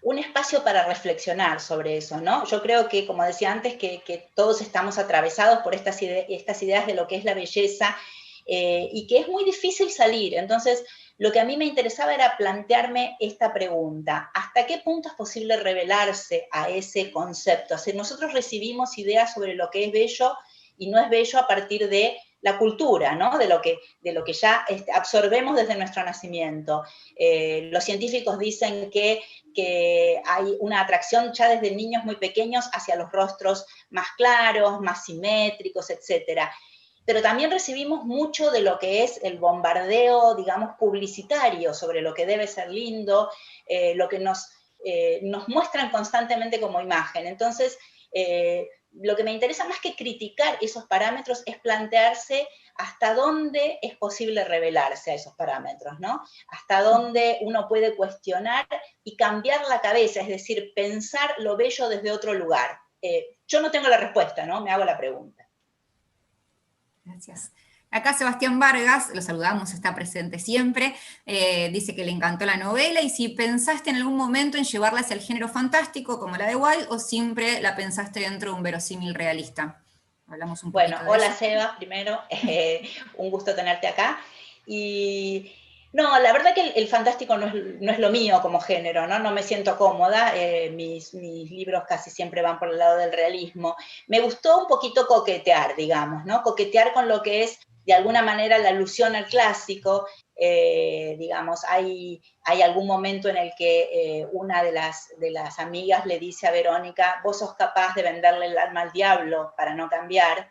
un espacio para reflexionar sobre eso, ¿no? Yo creo que, como decía antes, que todos estamos atravesados por estas ideas de lo que es la belleza y que es muy difícil salir. Entonces, lo que a mí me interesaba era plantearme esta pregunta: ¿hasta qué punto es posible revelarse a ese concepto? O sea, nosotros recibimos ideas sobre lo que es bello y no es bello a partir de la cultura, ¿no? De lo que ya absorbemos desde nuestro nacimiento. Los científicos dicen que hay una atracción ya desde niños muy pequeños hacia los rostros más claros, más simétricos, etcétera. Pero también recibimos mucho de lo que es el bombardeo, digamos, publicitario sobre lo que debe ser lindo, lo que nos muestran constantemente como imagen. Entonces, lo que me interesa más que criticar esos parámetros es plantearse hasta dónde es posible revelarse a esos parámetros, ¿no? Hasta dónde uno puede cuestionar y cambiar la cabeza, es decir, pensar lo bello desde otro lugar. Yo no tengo la respuesta, ¿no? Me hago la pregunta. Gracias. Acá Sebastián Vargas, lo saludamos, está presente siempre, dice que le encantó la novela y si pensaste en algún momento en llevarla hacia el género fantástico como la de Wilde o siempre la pensaste dentro de un verosímil realista. Hablamos un Bueno, poquito de hola eso. Sebas, primero, un gusto tenerte acá. Y no, la verdad que el fantástico no es lo mío como género, ¿no? No me siento cómoda, mis libros casi siempre van por el lado del realismo. Me gustó un poquito coquetear, digamos, ¿no? Coquetear con lo que es, de alguna manera, la alusión al clásico. Digamos, hay algún momento en el que una de las amigas le dice a Verónica: vos sos capaz de venderle el alma al diablo para no cambiar.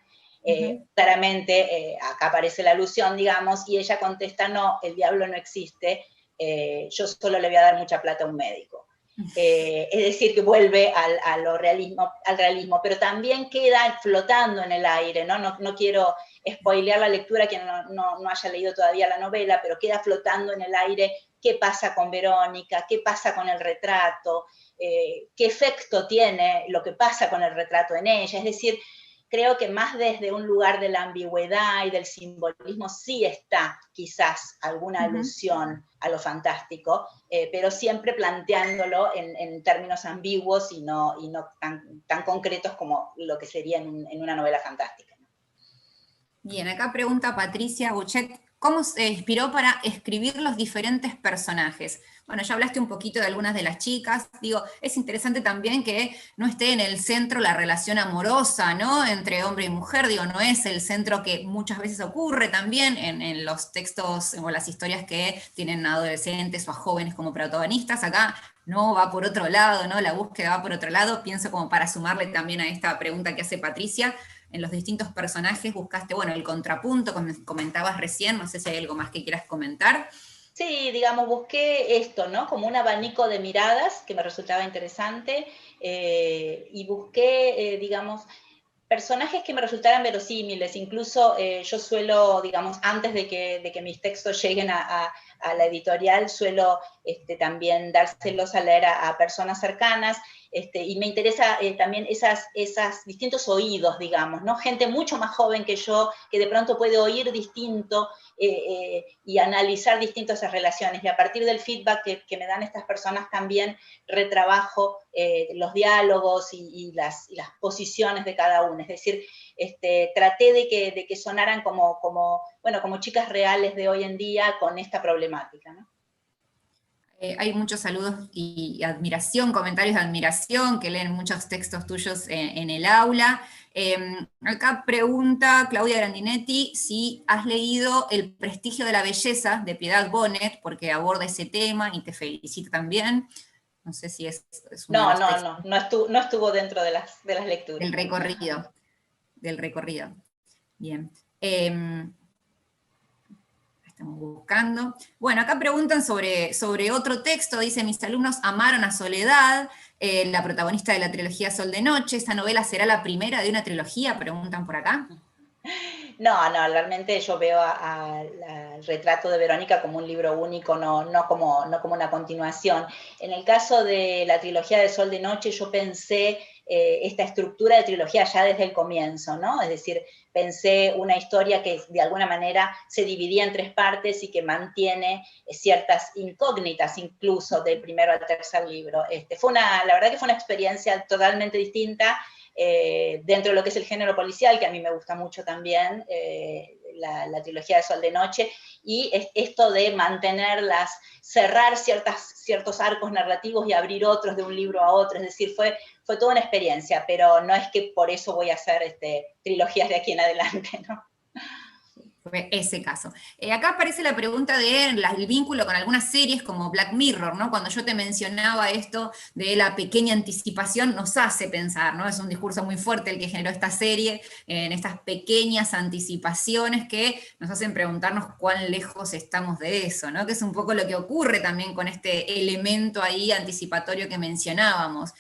Claramente, acá aparece la alusión, digamos, y ella contesta: no, el diablo no existe, yo solo le voy a dar mucha plata a un médico. Es decir, que vuelve al realismo, pero también queda flotando en el aire, ¿no? No quiero spoilear la lectura a quien no haya leído todavía la novela, pero queda flotando en el aire qué pasa con Verónica, qué pasa con el retrato, qué efecto tiene lo que pasa con el retrato en ella. Es decir, creo que más desde un lugar de la ambigüedad y del simbolismo sí está quizás alguna alusión a lo fantástico, pero siempre planteándolo en términos ambiguos y no tan concretos como lo que sería en una novela fantástica. Bien, acá pregunta Patricia Buchet, ¿cómo se inspiró para escribir los diferentes personajes? Bueno, ya hablaste un poquito de algunas de las chicas, digo, es interesante también que no esté en el centro la relación amorosa, ¿no? Entre hombre y mujer, digo, no es el centro que muchas veces ocurre también en los textos o las historias que tienen a adolescentes o a jóvenes como protagonistas, acá no va por otro lado, ¿no? La búsqueda va por otro lado, pienso como para sumarle también a esta pregunta que hace Patricia, en los distintos personajes buscaste, bueno, el contrapunto, como comentabas recién, no sé si hay algo más que quieras comentar. Sí, digamos, busqué esto, ¿no? Como un abanico de miradas que me resultaba interesante y busqué, digamos, personajes que me resultaran verosímiles. Incluso yo suelo, digamos, antes de que mis textos lleguen a la editorial, suelo también dárselos a leer a personas cercanas. Y me interesa también esas distintos oídos, digamos, ¿no? Gente mucho más joven que yo, que de pronto puede oír distinto y analizar distintas relaciones. Y a partir del feedback que me dan estas personas también retrabajo los diálogos y las posiciones de cada uno. Es decir, traté de que sonaran como chicas reales de hoy en día con esta problemática, ¿no? Hay muchos saludos y admiración, comentarios de admiración, que leen muchos textos tuyos en el aula. Acá pregunta Claudia Grandinetti si has leído El prestigio de la belleza de Piedad Bonet, porque aborda ese tema y te felicito también. No sé si es uno de No, los no, textos no, no estuvo dentro de las lecturas. del recorrido. Del recorrido. Bien. Estamos buscando. Bueno, acá preguntan sobre otro texto, dice, mis alumnos amaron a Soledad, la protagonista de la trilogía Sol de Noche, ¿esta novela será la primera de una trilogía? Preguntan por acá. No, realmente yo veo al retrato de Verónica como un libro único, no como una continuación. En el caso de la trilogía de Sol de Noche, yo pensé esta estructura de trilogía ya desde el comienzo, ¿no? Es decir, pensé una historia que de alguna manera se dividía en 3 partes y que mantiene ciertas incógnitas incluso del primero al tercer libro. La verdad que fue una experiencia totalmente distinta. Dentro de lo que es el género policial, que a mí me gusta mucho también, la trilogía de Sol de Noche, y esto de cerrar ciertos arcos narrativos y abrir otros de un libro a otro, es decir, fue toda una experiencia, pero no es que por eso voy a hacer trilogías de aquí en adelante, ¿no? Fue ese caso. Acá aparece la pregunta del vínculo con algunas series como Black Mirror, ¿no? Cuando yo te mencionaba esto de la pequeña anticipación, nos hace pensar, ¿no? Es un discurso muy fuerte el que generó esta serie, en estas pequeñas anticipaciones que nos hacen preguntarnos cuán lejos estamos de eso, ¿no? Que es un poco lo que ocurre también con este elemento ahí anticipatorio que mencionábamos.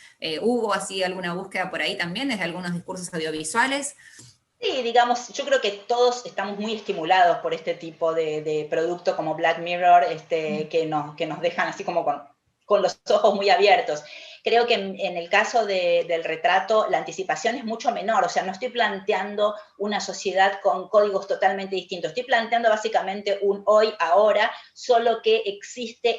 ¿Hubo así alguna búsqueda por ahí también desde algunos discursos audiovisuales? Sí, digamos, yo creo que todos estamos muy estimulados por este tipo de producto como Black Mirror, que nos dejan así como con los ojos muy abiertos. Creo que en el caso del retrato, la anticipación es mucho menor, o sea, no estoy planteando una sociedad con códigos totalmente distintos, estoy planteando básicamente un hoy, ahora, solo que existe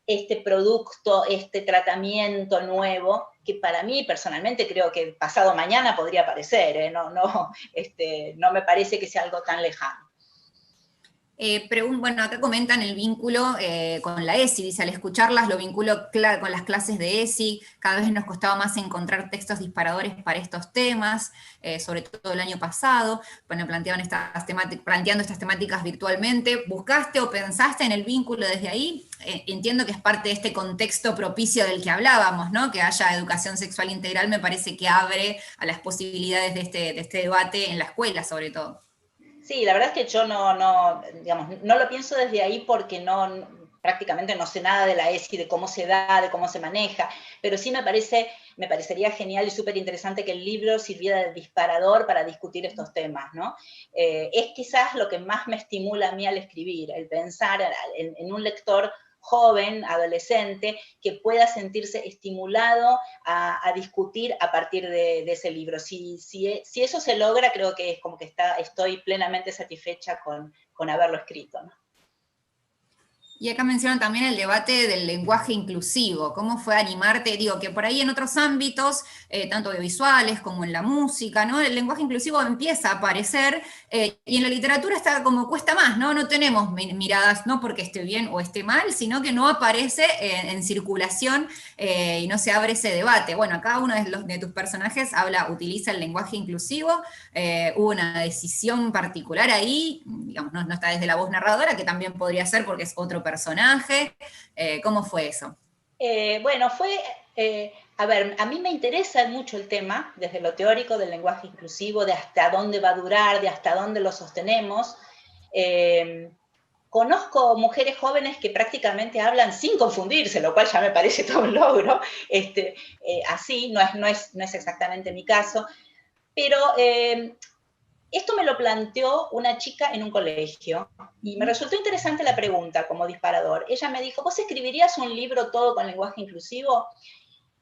este producto, este tratamiento nuevo, que para mí personalmente creo que pasado mañana podría aparecer, no me parece que sea algo tan lejano. Bueno, acá comentan el vínculo con la ESI, dice, al escucharlas lo vinculo con las clases de ESI, cada vez nos costaba más encontrar textos disparadores para estos temas, sobre todo el año pasado, bueno, planteando estas temáticas virtualmente. ¿Buscaste o pensaste en el vínculo desde ahí? Entiendo que es parte de este contexto propicio del que hablábamos, ¿no? Que haya educación sexual integral me parece que abre a las posibilidades de este debate en la escuela, sobre todo. Sí, la verdad es que yo no lo pienso desde ahí porque prácticamente no sé nada de la ESI, de cómo se da, de cómo se maneja, pero sí me parecería genial y súper interesante que el libro sirviera de disparador para discutir estos temas, ¿no? Es quizás lo que más me estimula a mí al escribir, el pensar en un lector joven, adolescente, que pueda sentirse estimulado a discutir a partir de ese libro. Si eso se logra, creo que es como que estoy plenamente satisfecha con haberlo escrito, ¿no? Y acá mencionan también el debate del lenguaje inclusivo, cómo fue animarte, digo, que por ahí en otros ámbitos, tanto audiovisuales como en la música, ¿no? El lenguaje inclusivo empieza a aparecer y en la literatura está como cuesta más, ¿no? No tenemos miradas, no porque esté bien o esté mal, sino que no aparece en circulación y no se abre ese debate. Bueno, cada uno de tus personajes utiliza el lenguaje inclusivo, hubo una decisión particular ahí, digamos, no está desde la voz narradora, que también podría ser porque es otro personaje. ¿Cómo fue eso? Bueno, a ver, a mí me interesa mucho el tema, desde lo teórico del lenguaje inclusivo, de hasta dónde va a durar, de hasta dónde lo sostenemos. Conozco mujeres jóvenes que prácticamente hablan sin confundirse, lo cual ya me parece todo un logro. Así, no es exactamente mi caso, pero esto me lo planteó una chica en un colegio y me resultó interesante la pregunta como disparador. Ella me dijo, ¿vos escribirías un libro todo con lenguaje inclusivo?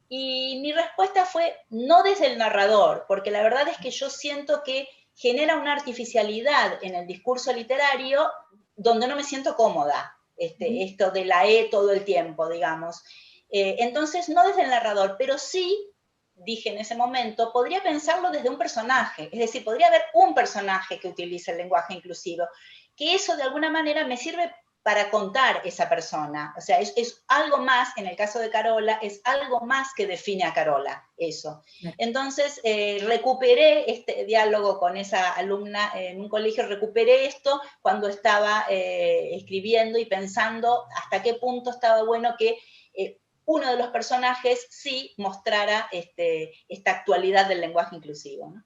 Y mi respuesta fue, no desde el narrador, porque la verdad es que yo siento que genera una artificialidad en el discurso literario donde no me siento cómoda, esto de la E todo el tiempo, digamos. Entonces, no desde el narrador, pero sí, dije en ese momento, podría pensarlo desde un personaje, es decir, podría haber un personaje que utilice el lenguaje inclusivo, que eso de alguna manera me sirve para contar esa persona. O sea, es algo más, en el caso de Carola, es algo más que define a Carola, eso. Entonces, recuperé este diálogo con esa alumna en un colegio, recuperé esto cuando estaba escribiendo y pensando hasta qué punto estaba bueno que uno de los personajes sí mostrara esta actualidad del lenguaje inclusivo, ¿no?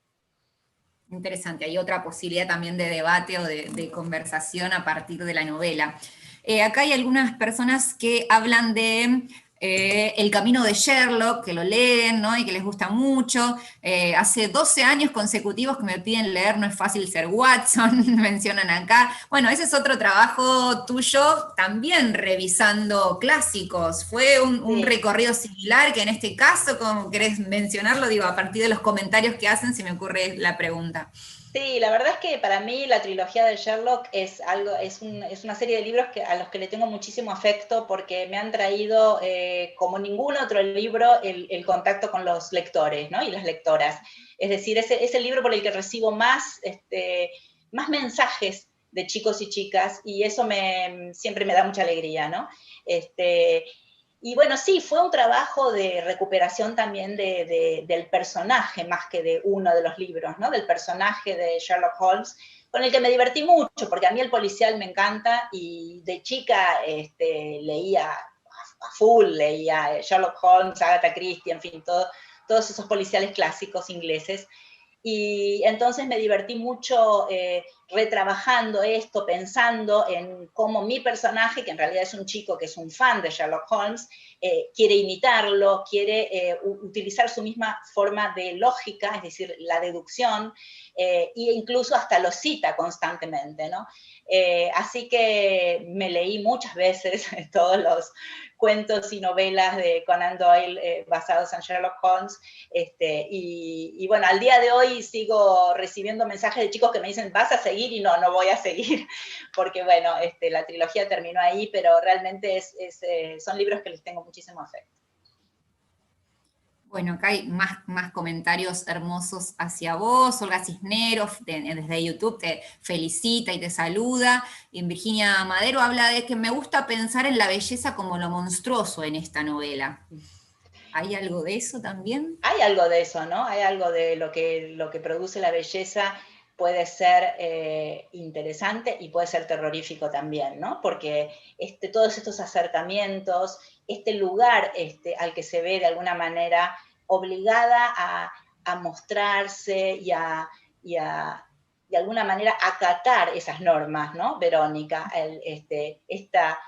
Interesante, hay otra posibilidad también de debate o de conversación a partir de la novela. Acá hay algunas personas que hablan de El camino de Sherlock, que lo leen, ¿no? Y que les gusta mucho. Hace 12 años consecutivos que me piden leer No es fácil ser Watson, mencionan acá. Bueno, ese es otro trabajo tuyo, también revisando clásicos. ¿Fue un recorrido similar que en este caso, como querés mencionarlo, digo, a partir de los comentarios que hacen, se me ocurre la pregunta? Sí, la verdad es que para mí la trilogía de Sherlock es una serie de libros a los que le tengo muchísimo afecto porque me han traído, como ningún otro libro, el contacto con los lectores, ¿no? Y las lectoras. Es decir, es el libro por el que recibo más mensajes de chicos y chicas, y eso siempre me da mucha alegría, ¿no? Y bueno, sí, fue un trabajo de recuperación también del personaje, más que de uno de los libros, ¿no? Del personaje de Sherlock Holmes, con el que me divertí mucho, porque a mí el policial me encanta, y de chica leía a full, leía Sherlock Holmes, Agatha Christie, en fin, todos esos policiales clásicos ingleses. Y entonces me divertí mucho retrabajando esto, pensando en cómo mi personaje, que en realidad es un chico que es un fan de Sherlock Holmes, quiere imitarlo, quiere utilizar su misma forma de lógica, es decir, la deducción, e incluso hasta lo cita constantemente, ¿no? Así que me leí muchas veces todos los cuentos y novelas de Conan Doyle basados en Sherlock Holmes, y bueno, al día de hoy sigo recibiendo mensajes de chicos que me dicen, ¿vas a seguir? Y no voy a seguir, porque bueno, la trilogía terminó ahí, pero realmente son libros que les tengo muchísimo afecto. Bueno, acá hay más comentarios hermosos hacia vos. Olga Cisneros, desde YouTube, te felicita y te saluda. Y Virginia Madero habla de que me gusta pensar en la belleza como lo monstruoso en esta novela. ¿Hay algo de eso también? Hay algo de eso, ¿no? Hay algo de lo que produce la belleza, puede ser interesante y puede ser terrorífico también, ¿no? Porque todos estos acercamientos, este lugar al que se ve de alguna manera obligada a mostrarse y de alguna manera acatar esas normas, ¿no? Verónica, esta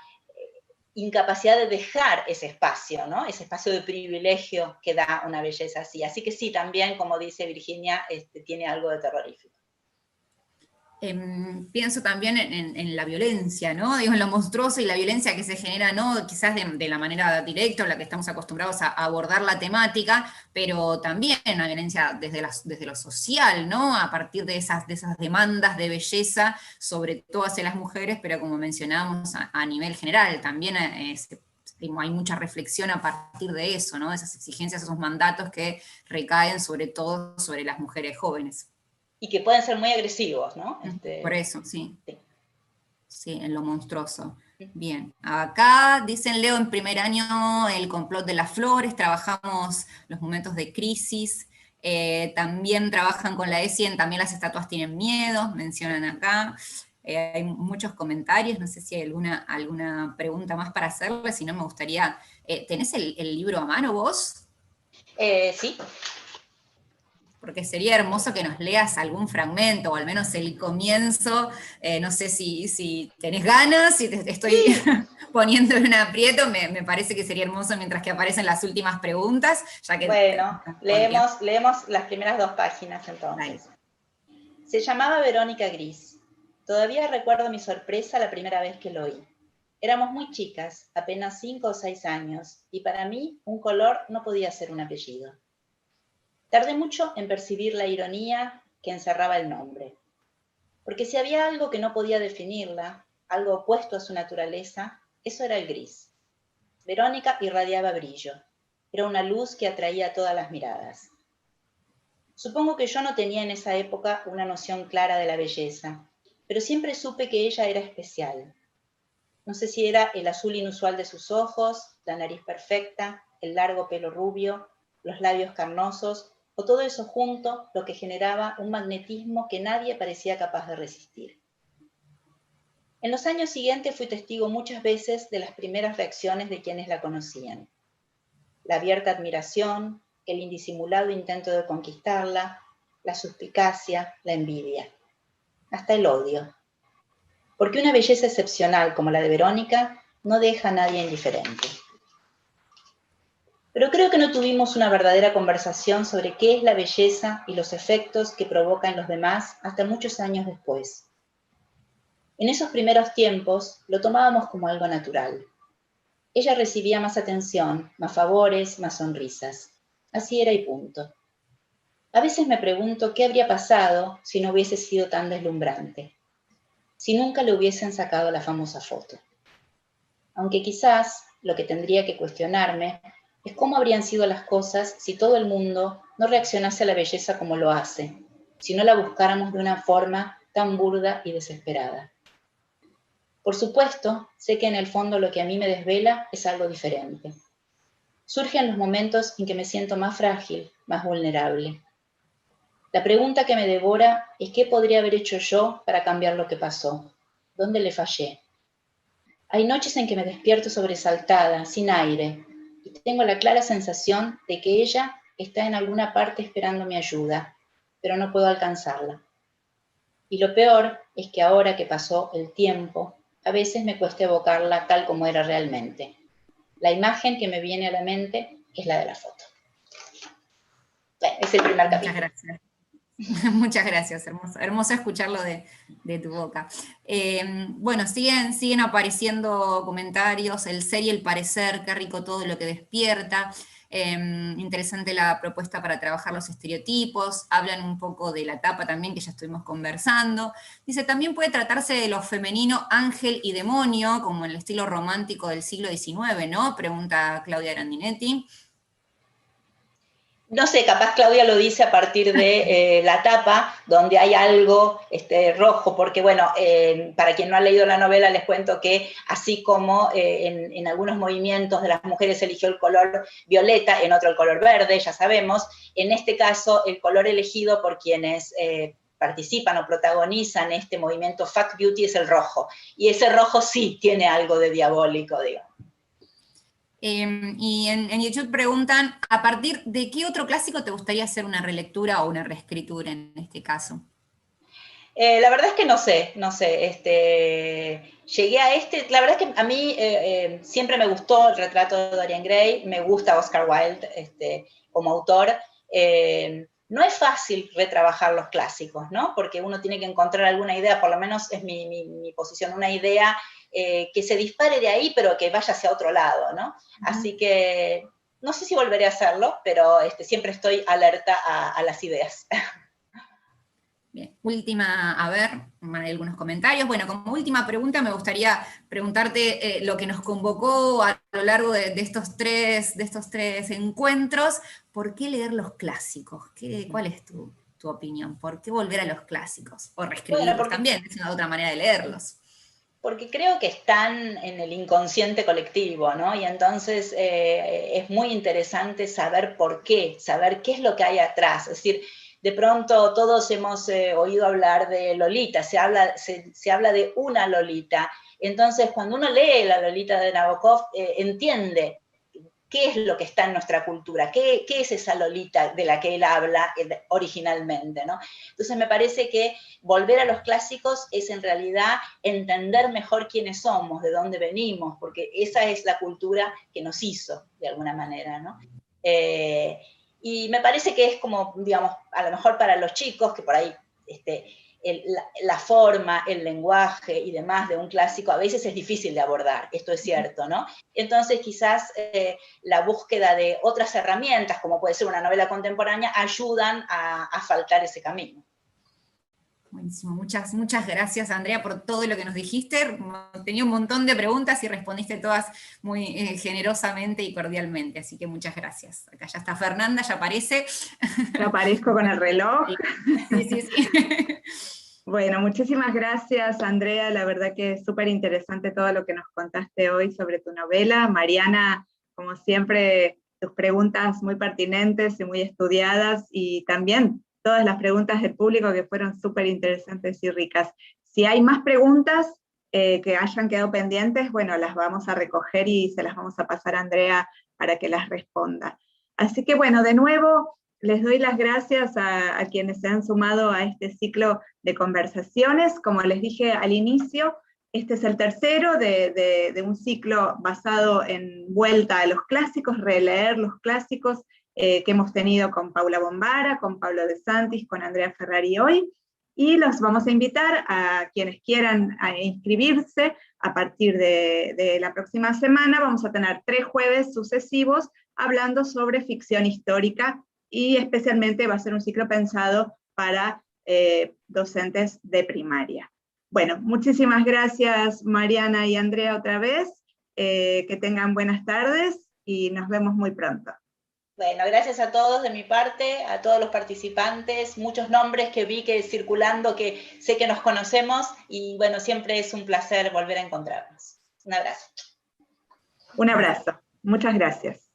incapacidad de dejar ese espacio, ¿no? Ese espacio de privilegio que da una belleza así. Así que sí, también, como dice Virginia, tiene algo de terrorífico. Pienso también en la violencia, ¿no? Digo, en lo monstruoso y la violencia que se genera, no quizás de la manera directa, o la que estamos acostumbrados a abordar la temática, pero también la violencia desde lo social, ¿no? A partir de esas demandas de belleza, sobre todo hacia las mujeres, pero como mencionábamos a nivel general, también hay mucha reflexión a partir de eso, ¿no? Esas exigencias, esos mandatos que recaen sobre todo sobre las mujeres jóvenes. Y que pueden ser muy agresivos, ¿no? Por eso, sí. Sí, en lo monstruoso. Bien, acá dicen, leo en primer año El complot de las flores, trabajamos los momentos de crisis, también trabajan con la ESI en También las estatuas tienen miedo, mencionan acá. Hay muchos comentarios, no sé si hay alguna pregunta más para hacerle, si no me gustaría, ¿tenés el libro a mano vos? Sí. Porque sería hermoso que nos leas algún fragmento, o al menos el comienzo. No sé si tenés ganas, si te estoy poniendo en un aprieto, me parece que sería hermoso mientras que aparecen las últimas preguntas, ya que... Bueno, leemos las primeras 2 páginas entonces. Dale. Se llamaba Verónica Gris. Todavía recuerdo mi sorpresa la primera vez que lo oí. Éramos muy chicas, apenas 5 o 6 años, y para mí un color no podía ser un apellido. Tardé mucho en percibir la ironía que encerraba el nombre, porque si había algo que no podía definirla, algo opuesto a su naturaleza, eso era el gris. Verónica irradiaba brillo, era una luz que atraía a todas las miradas. Supongo que yo no tenía en esa época una noción clara de la belleza, pero siempre supe que ella era especial. No sé si era el azul inusual de sus ojos, la nariz perfecta, el largo pelo rubio, los labios carnosos, o todo eso junto lo que generaba un magnetismo que nadie parecía capaz de resistir. En los años siguientes fui testigo muchas veces de las primeras reacciones de quienes la conocían. La abierta admiración, el indisimulado intento de conquistarla, la suspicacia, la envidia, hasta el odio. Porque una belleza excepcional como la de Verónica no deja a nadie indiferente. Pero creo que no tuvimos una verdadera conversación sobre qué es la belleza y los efectos que provoca en los demás hasta muchos años después. En esos primeros tiempos lo tomábamos como algo natural. Ella recibía más atención, más favores, más sonrisas. Así era y punto. A veces me pregunto qué habría pasado si no hubiese sido tan deslumbrante, si nunca le hubiesen sacado la famosa foto. Aunque quizás lo que tendría que cuestionarme es cómo habrían sido las cosas si todo el mundo no reaccionase a la belleza como lo hace, si no la buscáramos de una forma tan burda y desesperada. Por supuesto, sé que en el fondo lo que a mí me desvela es algo diferente. Surge en los momentos en que me siento más frágil, más vulnerable. La pregunta que me devora es qué podría haber hecho yo para cambiar lo que pasó. ¿Dónde le fallé? Hay noches en que me despierto sobresaltada, sin aire, y tengo la clara sensación de que ella está en alguna parte esperando mi ayuda, pero no puedo alcanzarla. Y lo peor es que ahora que pasó el tiempo, a veces me cuesta evocarla tal como era realmente. La imagen que me viene a la mente es la de la foto. Bueno, es el primer capítulo. Muchas gracias. Muchas gracias, hermoso escucharlo de tu boca. Bueno, siguen apareciendo comentarios, el ser y el parecer, qué rico todo lo que despierta. Interesante la propuesta para trabajar los estereotipos, hablan un poco de la etapa también que ya estuvimos conversando. Dice, también puede tratarse de lo femenino ángel y demonio, como en el estilo romántico del siglo XIX, ¿no? Pregunta Claudia Grandinetti. No sé, capaz Claudia lo dice a partir de la tapa, donde hay algo rojo, porque bueno, para quien no ha leído la novela les cuento que así como en algunos movimientos de las mujeres eligió el color violeta, en otro el color verde, ya sabemos, en este caso el color elegido por quienes participan o protagonizan este movimiento Fuck Beauty es el rojo, y ese rojo sí tiene algo de diabólico, digamos. Y en YouTube preguntan, ¿a partir de qué otro clásico te gustaría hacer una relectura o una reescritura en este caso? La verdad es que no sé, llegué a la verdad es que a mí siempre me gustó el retrato de Dorian Gray, me gusta Oscar Wilde como autor. No es fácil retrabajar los clásicos, ¿no? Porque uno tiene que encontrar alguna idea, por lo menos es mi posición, una idea que se dispare de ahí, pero que vaya hacia otro lado, ¿no? Así que no sé si volveré a hacerlo, pero siempre estoy alerta a las ideas. Bien, última, a ver, hay algunos comentarios. Bueno, como última pregunta me gustaría preguntarte lo que nos convocó a lo largo de estos tres encuentros. ¿Por qué leer los clásicos? ¿Cuál es tu opinión? ¿Por qué volver a los clásicos? O reescribirlos bueno, también, es una otra manera de leerlos. Porque creo que están en el inconsciente colectivo, ¿no? Y entonces es muy interesante saber por qué, saber qué es lo que hay atrás. Es decir, de pronto todos hemos oído hablar de Lolita, se habla de una Lolita. Entonces, cuando uno lee la Lolita de Nabokov, entiende qué es lo que está en nuestra cultura, qué es esa Lolita de la que él habla originalmente, ¿no? Entonces me parece que volver a los clásicos es en realidad entender mejor quiénes somos, de dónde venimos, porque esa es la cultura que nos hizo, de alguna manera, ¿no? Y me parece que es como, digamos, a lo mejor para los chicos, que por ahí la forma, el lenguaje y demás de un clásico a veces es difícil de abordar, esto es cierto, ¿no? Entonces quizás la búsqueda de otras herramientas, como puede ser una novela contemporánea, ayudan a asfaltar ese camino. Buenísimo, muchas gracias Andrea por todo lo que nos dijiste. Tenía un montón de preguntas y respondiste todas muy generosamente y cordialmente, así que muchas gracias. Acá ya está Fernanda, ya aparece. Ya aparezco con el reloj. Sí. Bueno, muchísimas gracias, Andrea. La verdad que es súper interesante todo lo que nos contaste hoy sobre tu novela. Mariana, como siempre, tus preguntas muy pertinentes y muy estudiadas, y también todas las preguntas del público que fueron súper interesantes y ricas. Si hay más preguntas que hayan quedado pendientes, bueno, las vamos a recoger y se las vamos a pasar a Andrea para que las responda. Así que bueno, de nuevo, les doy las gracias a quienes se han sumado a este ciclo de conversaciones. Como les dije al inicio, este es el tercero de un ciclo basado en vuelta a los clásicos, releer los clásicos que hemos tenido con Paula Bombara, con Pablo De Santis, con Andrea Ferrari hoy, y los vamos a invitar a quienes quieran inscribirse a partir de la próxima semana. Vamos a tener 3 jueves sucesivos hablando sobre ficción histórica, y especialmente va a ser un ciclo pensado para docentes de primaria. Bueno, muchísimas gracias Mariana y Andrea otra vez, que tengan buenas tardes y nos vemos muy pronto. Bueno, gracias a todos de mi parte, a todos los participantes, muchos nombres que vi que circulando, que sé que nos conocemos, y bueno, siempre es un placer volver a encontrarnos. Un abrazo. Un abrazo, muchas gracias.